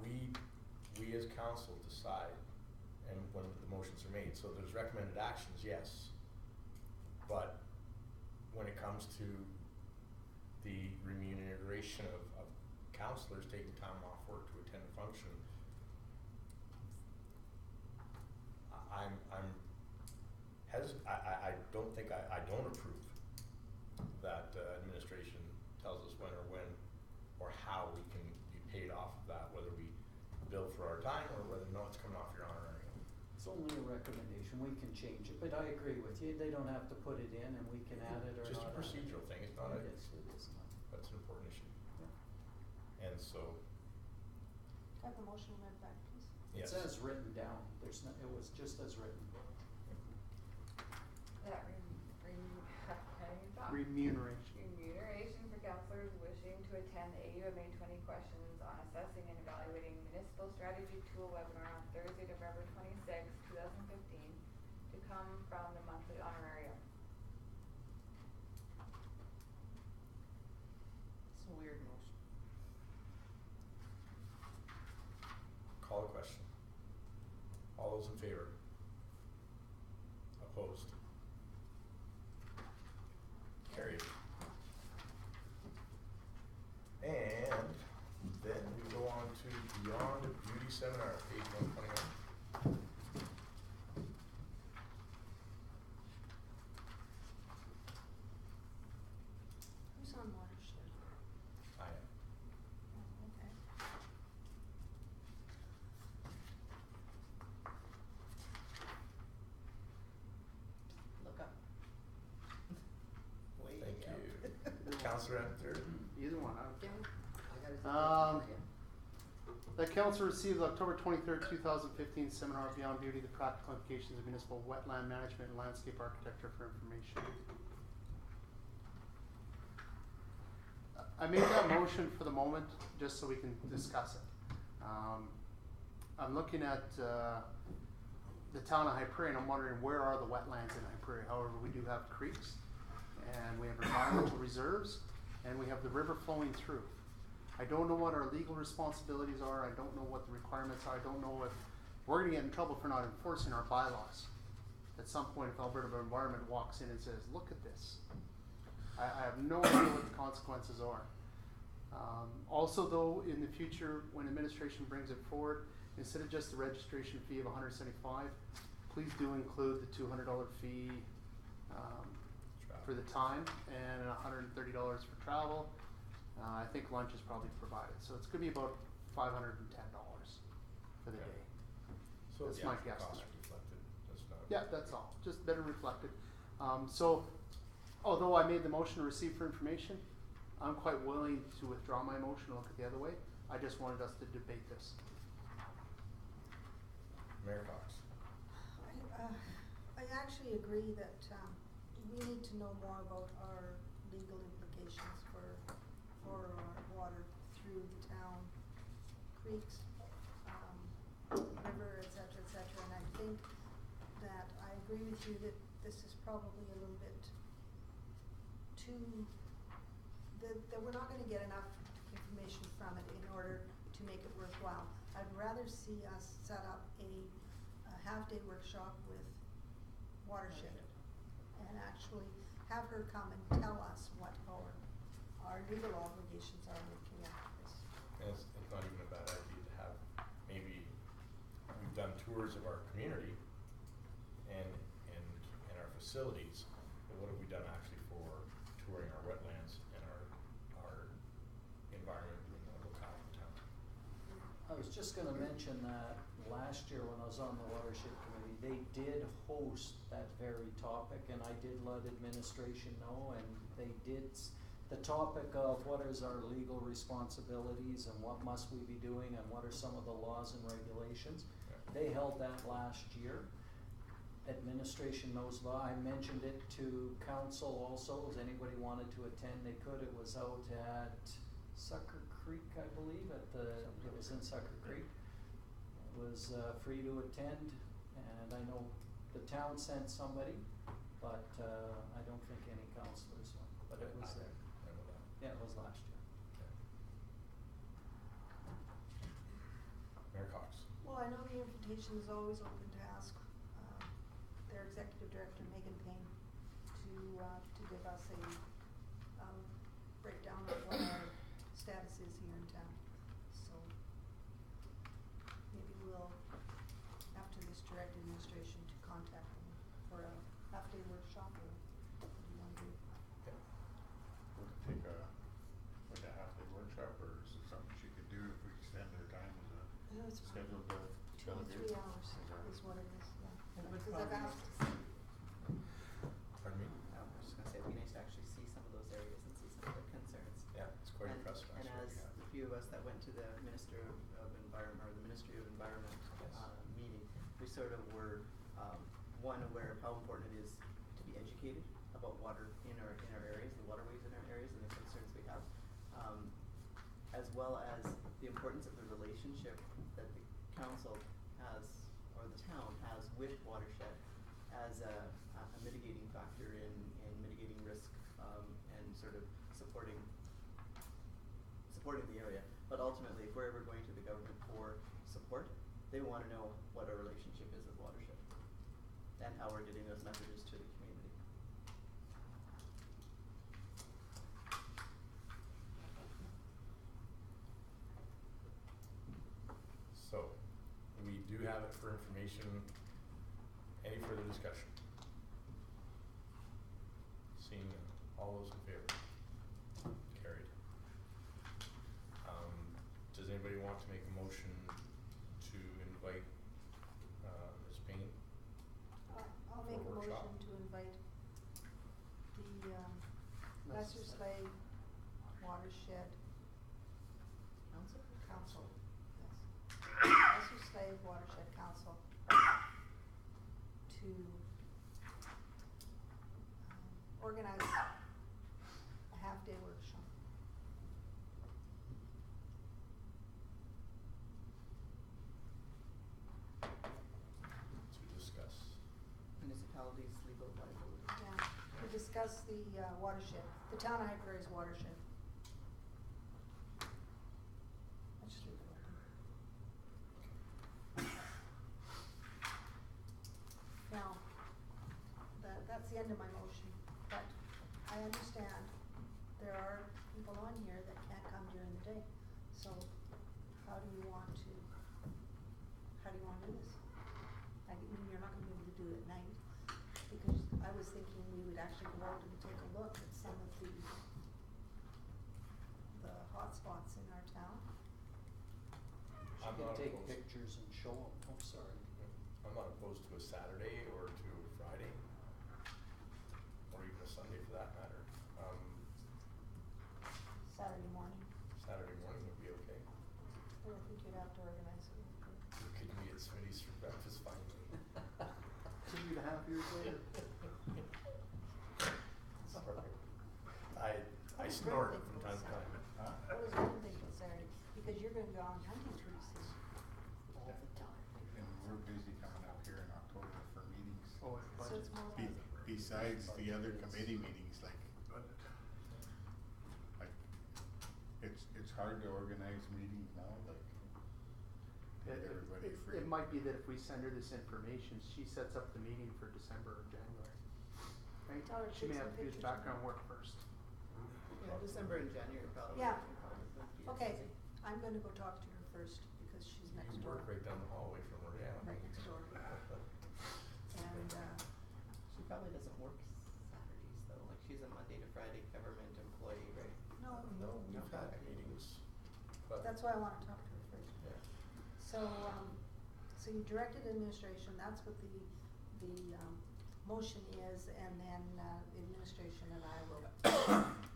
We as council decide, and when the motions are made, so there's recommended actions, yes. But when it comes to the remuneration of counselors taking time off work to attend a function, I don't think, I don't approve that administration tells us when or how we can be paid off of that, whether we bill for our time or whether, no, it's coming off your honorarium.
It's only a recommendation, we can change it, but I agree with you, they don't have to put it in and we can add it or not.
Just a
add it.
procedural thing, it's not a,
Yes, it is not.
that's an important issue.
Yeah.
And so,
Have the motion read back, please.
It
yes.
says written down, it was just as written.
That
Remuneration.
remuneration for councillors wishing to attend the AUMA 20 questions on assessing and evaluating municipal strategy tool webinar on Thursday, November 26, 2015, to come from the monthly honorarium.
It's a weird motion.
Call a question. All those in favor? Opposed? Carried. And then we go on to Beyond Beauty Seminar, page 121.
Who's on watershed?
I am.
Oh, okay.
Look up. Way
Thank
up.
you. Counselor Enter.
Either one,
Yeah, I gotta say
Um,
that again.
The council received October 23rd, 2015 seminar Beyond Beauty, the practical implications of municipal wetland management and landscape architecture for information. I made that motion for the moment, just so we can discuss it. I'm looking at, the town of Hyperion, I'm wondering where are the wetlands in Hyperion? However, we do have creeks, and we have environmental reserves, and we have the river flowing through. I don't know what our legal responsibilities are, I don't know what the requirements are, I don't know if we're gonna get in trouble for not enforcing our bylaws. At some point, if Alberta Environment walks in and says, look at this. I have no idea what the consequences are. Also though, in the future, when administration brings it forward, instead of just the registration fee of $175, please do include the $200 fee, for the time and $130 for travel. I think lunch is probably provided, so it's gonna be about $510 for the
Okay.
day.
So
That's
the
my
actual cost
guesstimate.
reflected, that's not.
Yeah, that's all, just better reflected. So, although I made the motion to receive for information, I'm quite willing to withdraw my motion and look at the other way. I just wanted us to debate this.
Mayor Cox.
I actually agree that, we need to know more about our legal implications for our water through the town, creeks, river, et cetera, and I think that I agree with you that this is probably a little bit too, that we're not gonna get enough information from it in order to make it worthwhile. I'd rather see us set up a half-day workshop with Watershed and actually have her come and tell us what our legal obligations are looking at this.
And it's not even a bad idea to have maybe tours of our community and our facilities, but what have we done actually for touring our wetlands and our environment in the locale of town?
I was just gonna mention that last year when I was on the watershed committee, they did host that very topic, and I did let administration know, and they did, the topic of what is our legal responsibilities and what must we be doing and what are some of the laws and regulations.
Yeah.
They held that last year. Administration knows about, I mentioned it to council also, if anybody wanted to attend, they could. It was out at Sucker Creek, I believe, it was in Sucker Creek. It was free to attend, and I know the town sent somebody, but I don't think any councillors went, but it was there.
I know that.
Yeah, it was last year.
Okay. Mayor Cox.
Well, I know the invitation is always open to ask, their executive director, Megan Payne, to give us a, breakdown of what our status is here in town. So, maybe we'll, after this, direct administration to contact them for a half-day workshop, or what do you want to do?
Okay.
Would it take like a half-day workshop, or is it something she could do if we extend her time as a
It's
scheduled
Two or
delegate?
3 hours is what it is, yeah.
And it would
Because I've
probably
asked,
Pardon me?
I was just gonna say, it'd be nice to actually see some of those areas and see some of the concerns.
Yeah, it's quite impressive
And
actually.
as the few of us that went to the Ministry of Environment,
Yes.
meeting, we sort of were, one, aware of how important it is to be educated about water in our areas, the waterways in our areas and the concerns we have. As well as the importance of the relationship that the council has, or the town has, with watershed as a mitigating factor in mitigating risk, and sort of supporting the area. But ultimately, if we're ever going to the government for support, they wanna know what our relationship is with watershed and how we're getting those messages to the community.
So, we do have it for information. Any further discussion? Seeing none. All those in favor? Carried. Does anybody want to make a motion to invite, Ms. Payne?
I'll
For
make a
workshop.
motion to invite the, Lesser Slave Watershed
Council?
Council, yes. Lesser Slave Watershed Council to, organize a half-day workshop.
To discuss.
Municipalities' legal liability.
Yeah, to discuss the, watershed, the town of High Prairie's watershed. Let's just leave it open. Now, that's the end of my motion, but I understand there are people on here that can't come during the day. So how do you want to do this? I mean, you're not gonna be able to do it at night, because I was thinking we would actually go out and take a look at some of the hot spots in our town.
I'm
She can
not
take
opposed.
pictures and show them, oh, sorry.
I'm not opposed to a Saturday or to a Friday, or even a Sunday for that matter.
Saturday morning,
Saturday morning would be okay.
but I think you'd have to organize it.
You could meet at Smitty's for breakfast finally.
2.5 years later.
Sorry. I snort from time to time.
Huh?
What was one thing for Saturday? Because you're gonna go on hunting pretty soon.
All the time.
And we're busy coming up here in October for meetings.
Oh,
So it's more like,
Besides the other committee meetings, like it's hard to organize meetings now, like to get everybody free.
It might be that if we send her this information, she sets up the meeting for December or January. Right?
Tell her to
She may
take
have
some
to do
pictures.
background work first.
Yeah, December and January probably.
Yeah.
would be
okay,
busy.
I'm gonna go talk to her first, because she's next
You
door.
work right down the hallway from her, yeah.
Right next door. And,
She probably doesn't work Saturdays though, like she's a Monday to Friday government employee, right?
no,
No, we've had meetings, but.
that's why I wanna talk to her first.
Yeah.
So, so you directed administration, that's what the, motion is, and then, the administration and I will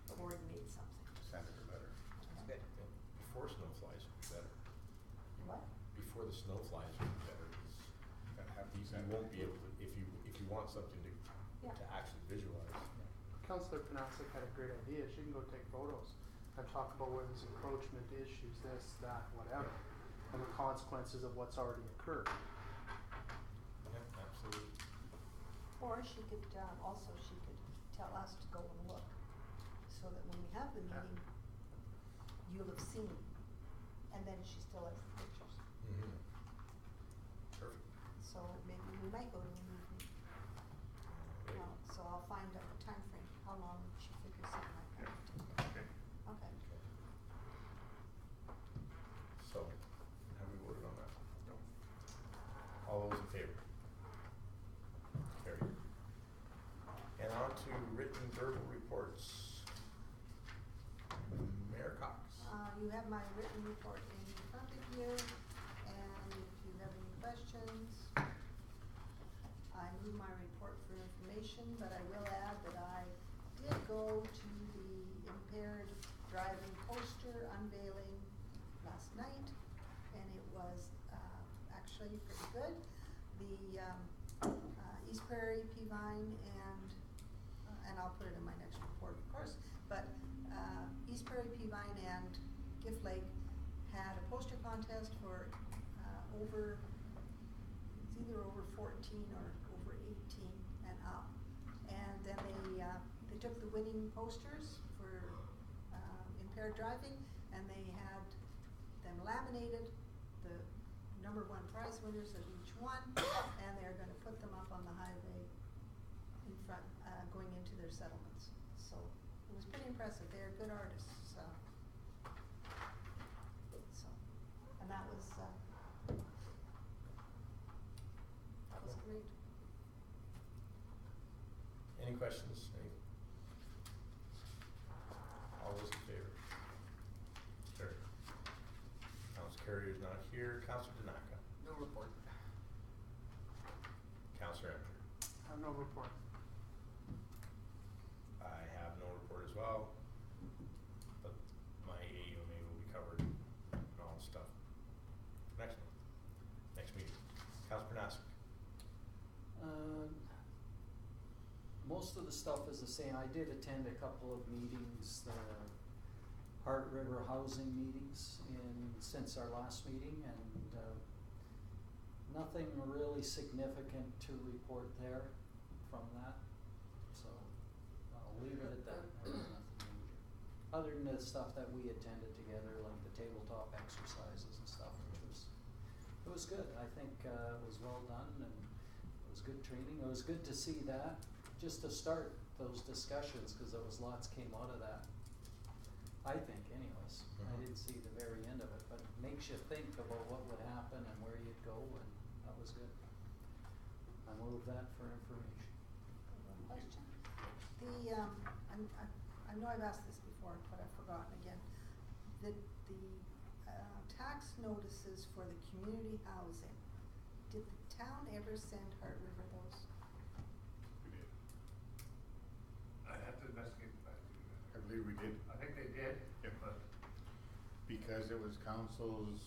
coordinate something.
Send it a letter.
That's good.
Yeah, before snow flies would be better.
What?
Before the snow flies would be better, 'cause
Gotta have these.
you won't be able to, if you want something
Yeah.
to actually visualize.
Councillor Panasic had a great idea, she can go take photos and talk about where there's encroachment issues, this, that, whatever, and the consequences of what's already occurred.
Yeah, absolutely.
Or she could, also she could tell us to go and look, so that when we have the meeting, you'll have seen, and then she still has the pictures.
Mm-hmm. Perfect.
So maybe we might go to an evening.
Alright.
So I'll find out a time frame, how long she figures something like that would take.
Okay.
Okay.
So, have we voted on that? No. All those in favor? Carried. And on to written verbal reports. Mayor Cox.
You have my written report in front of you, and if you have any questions, I need my report for information, but I will add that I did go to the impaired driving poster unveiling last night, and it was, actually pretty good. The, East Prairie, Peavine, and I'll put it in my next report, of course, but, East Prairie, Peavine, and Gift Lake had a poster contest for, it's either over 14 or over 18 and up. And then they took the winning posters for, impaired driving, and they had them laminated, the number one prize winners of each one, and they're gonna put them up on the highway in front, going into their settlements. So it was pretty impressive, they're good artists, so, and that was great.
Any questions? All those in favor? Carried. Councilor Carrier's not here. Councilor Tanaka.
No report.
Councilor Enter.
I have no report.
I have no report as well, but my AUMA will be covered and all the stuff. Next one. Next meeting. Councilor Panasic.
Most of the stuff is the same. I did attend a couple of meetings, the Heart River housing meetings since our last meeting, and nothing really significant to report there from that. So I'll leave it at that. There was nothing major. Other than the stuff that we attended together, like the tabletop exercises and stuff, which was good. I think it was well done, and it was good training. It was good to see that, just to start those discussions, because there was lots came out of that. I think anyways. I didn't see the very end of it, but it makes you think about what would happen and where you'd go, and that was good. I move that for information.
One question. I know I've asked this before, but I've forgotten again. The tax notices for the community housing, did the town ever send Heart River those?
We did.
I have to investigate that.
I believe we did.
I think they did,
Yep.
but
Because it was council's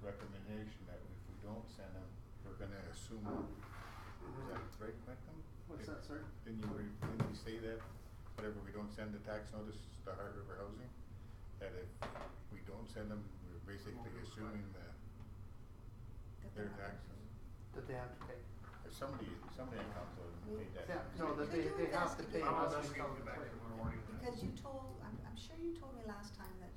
recommendation that if we don't send them, we're gonna assume, is that right, Malcolm?
What's that, sir?
Didn't you say that, whatever, we don't send the tax notice to Heart River Housing? That if we don't send them, we're basically assuming that their taxes,
That they have to pay.
or somebody in council made that.
Yeah, no, that
Did you
they have to pay.
investigate?
I'll
unless we
investigate
come
and get back
quick.
tomorrow morning.
Because you told, I'm sure you told me last time that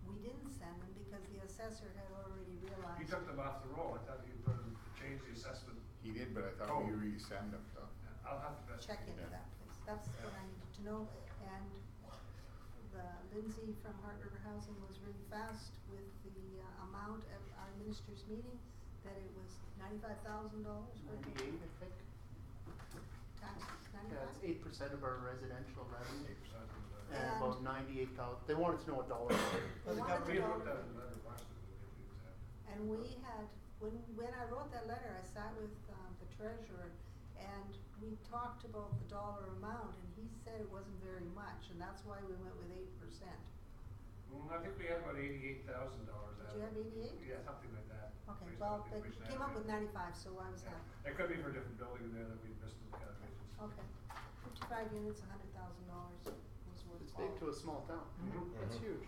we didn't send them because the assessor had already realized.
He took them off the roll, I thought he put them, changed the assessment.
He did, but I thought we resend them, so.
I'll have to investigate.
Check into
Yeah.
that, please. That's what I needed to know. And Lindsay from Heart River Housing was really fast with the amount of our ministers' meeting, that it was $95,000 worth of
98, I think.
taxes,
Yeah, it's
95?
8% of our residential revenue.
8% of the.
And
And-
about 98,000, they wanted to know a dollar.
They
the
wanted to
We
know-
looked at it, letter last week, we'll get the exact.
And we had, when I wrote that letter, I sat with the treasurer, and we talked about the dollar amount, and he said it wasn't very much, and that's why we went with 8%.
I think we had about $88,000
Did you have 88?
Yeah, something like that.
Okay,
based
well,
on the
it
information I
came up
had.
with 95, so I was
Yeah.
happy.
It could be for a different building in there that we missed in the calculations.
Okay, 55 units, $100,000 was worth.
It's big to a small town.
Mhm.
That's
Mhm.
huge.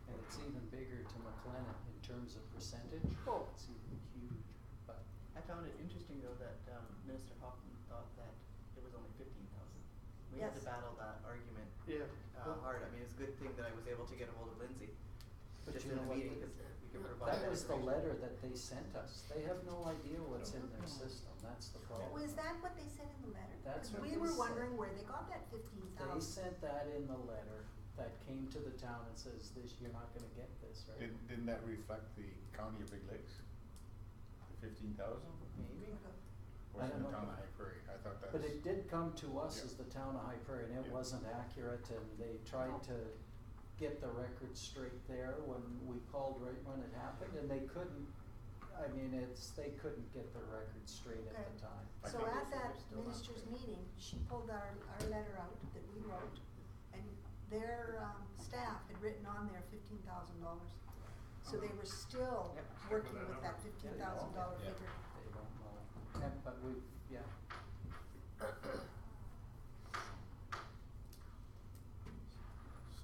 And it's even bigger to McLennan in terms of percentage.
Oh.
It's even huge, but
I found it interesting though that Minister Hoffman thought that it was only 15,000. We had to
Yes.
battle that argument
Yeah.
hard. I mean, it's a good thing that I was able to get a hold of Lindsay
But
just
you
in
know
the
what,
meeting because we could provide that
that was the
information.
letter that they sent us. They have no idea what's in their system, that's the problem.
Was that what they said in the letter?
That's
'Cause
what
we
they
were
said.
wondering where they got that 15,000.
They sent that in the letter that came to the town and says this, you're not gonna get this, right?
Didn't that reflect the county of Big Lakes? The 15,000?
Maybe.
Or
I
was it
don't
the
know.
town of High Prairie? I thought that's.
But it did come to us
Yeah.
as the town of High Prairie, and it
Yeah.
wasn't accurate, and they tried to get the record straight there when we called right when it happened, and they couldn't, I mean, they couldn't get the record straight at
Okay.
the time.
I
So
think
at
it's-
that
they're still not
minister's
straight.
meeting, she pulled our letter out that we wrote, and their staff had written on there $15,000. So they were still
Yep.
working
Check with
with
that
that
number.
$15,000
Yeah.
figure.
They don't know, and, but we, yeah.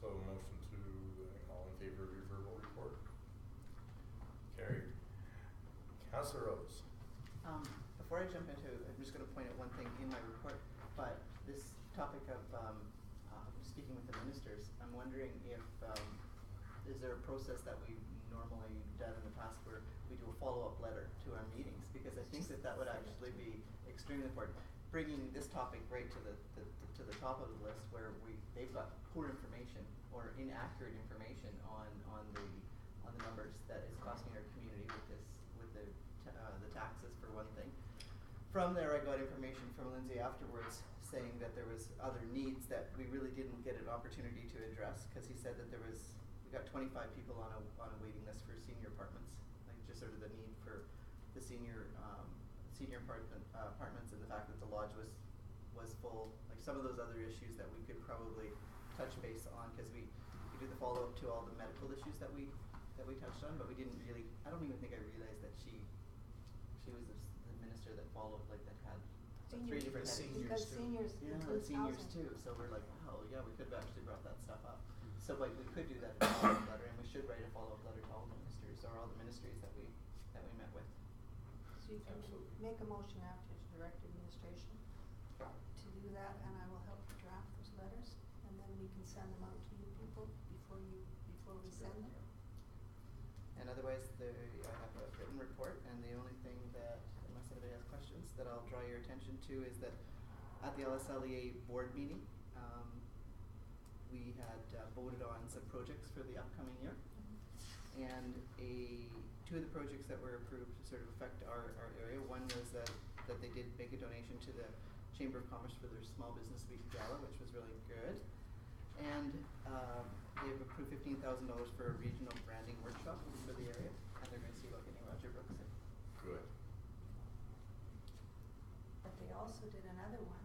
So motion to, all in favor of your verbal report? Carried. Councillor Rose.
Before I jump into, I'm just gonna point out one thing in my report, but this topic of, speaking with the ministers, I'm wondering if, is there a process that we've normally done in the past where we do a follow-up letter to our meetings? Because I think that that would actually be extremely important. Bringing this topic right to the top of the list where they've got poor information or inaccurate information on the numbers that is costing our community with the taxes for one thing. From there, I got information from Lindsay afterwards saying that there was other needs that we really didn't get an opportunity to address, cause he said that we got 25 people on a waiting list for senior apartments, like just sort of the need for the senior apartments and the fact that the lodge was full, like some of those other issues that we could probably touch base on, cause we did the follow-up to all the medical issues that we touched on, but we didn't really, I don't even think I realized that she was the minister that followed, like that had three
Seniors.
different
Seniors
headings.
Because
too.
seniors
Yeah, the
includes
seniors
housing.
too, so we're like, wow, yeah, we could have actually brought that stuff up. So like, we could do that in a follow-up letter, and we should write a follow-up letter to all the ministers, or all the ministries that we met with.
So you can
Absolutely.
make a motion now to direct administration to do that, and I will help draft those letters, and then we can send them out to you people before we send them.
And otherwise, I have a written report, and the only thing that, unless anybody has questions, that I'll draw your attention to is that at the LSLEA board meeting, we had voted on some projects for the upcoming year. And two of the projects that were approved to sort of affect our area, one was that they did make a donation to the Chamber of Commerce for their Small Business Week Gala, which was really good. And they've approved $15,000 for a regional branding workshop for the area, and they're gonna see about getting Roger Brooks in.
Good.
But they also did another one,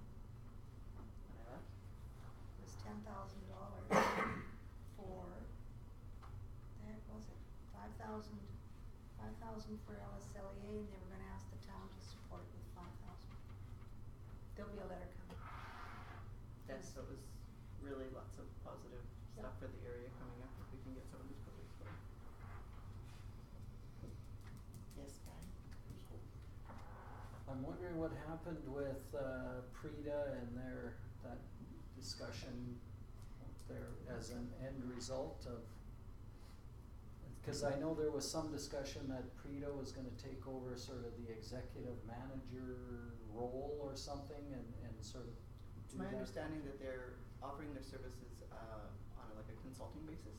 When I left,
it was $10,000 for, the heck was it, 5,000 for LSLEA, and they were gonna ask the town to support with 5,000. There'll be a letter coming.
so it was really lots of positive stuff
Yeah.
for the area coming up if we can get some of these projects going. Yes, Brian?
I'm wondering what happened with PREDA and that discussion there as an end result of, because I know there was some discussion that PREDA was gonna take over sort of the executive manager role or something and sort of
It's
do
my
that.
understanding that they're offering their services like a consulting basis,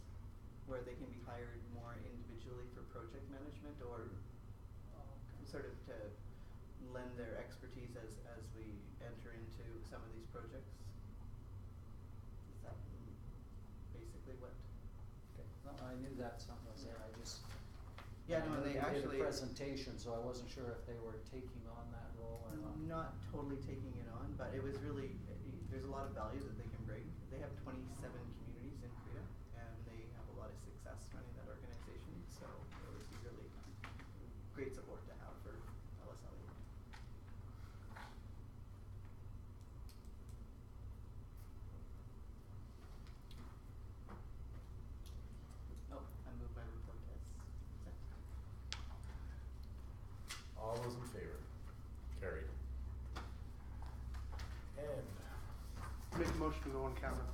where they can be hired more individually for project management or sort of to lend their expertise as we enter into some of these projects. Is that basically what?
Okay, no, I knew that something was there, I just.
Yeah,
I
no,
knew
they
did
actually.
a presentation, so I wasn't sure if they were taking on that role or not.
Not totally taking it on, but it was really, there's a lot of value that they can bring. They have 27 communities in Creta, and they have a lot of success running that organization, so it was really great support to have for LSLE. Oh, I moved my report as sent.
All those in favor? Carried. And
Make a motion to go on camera.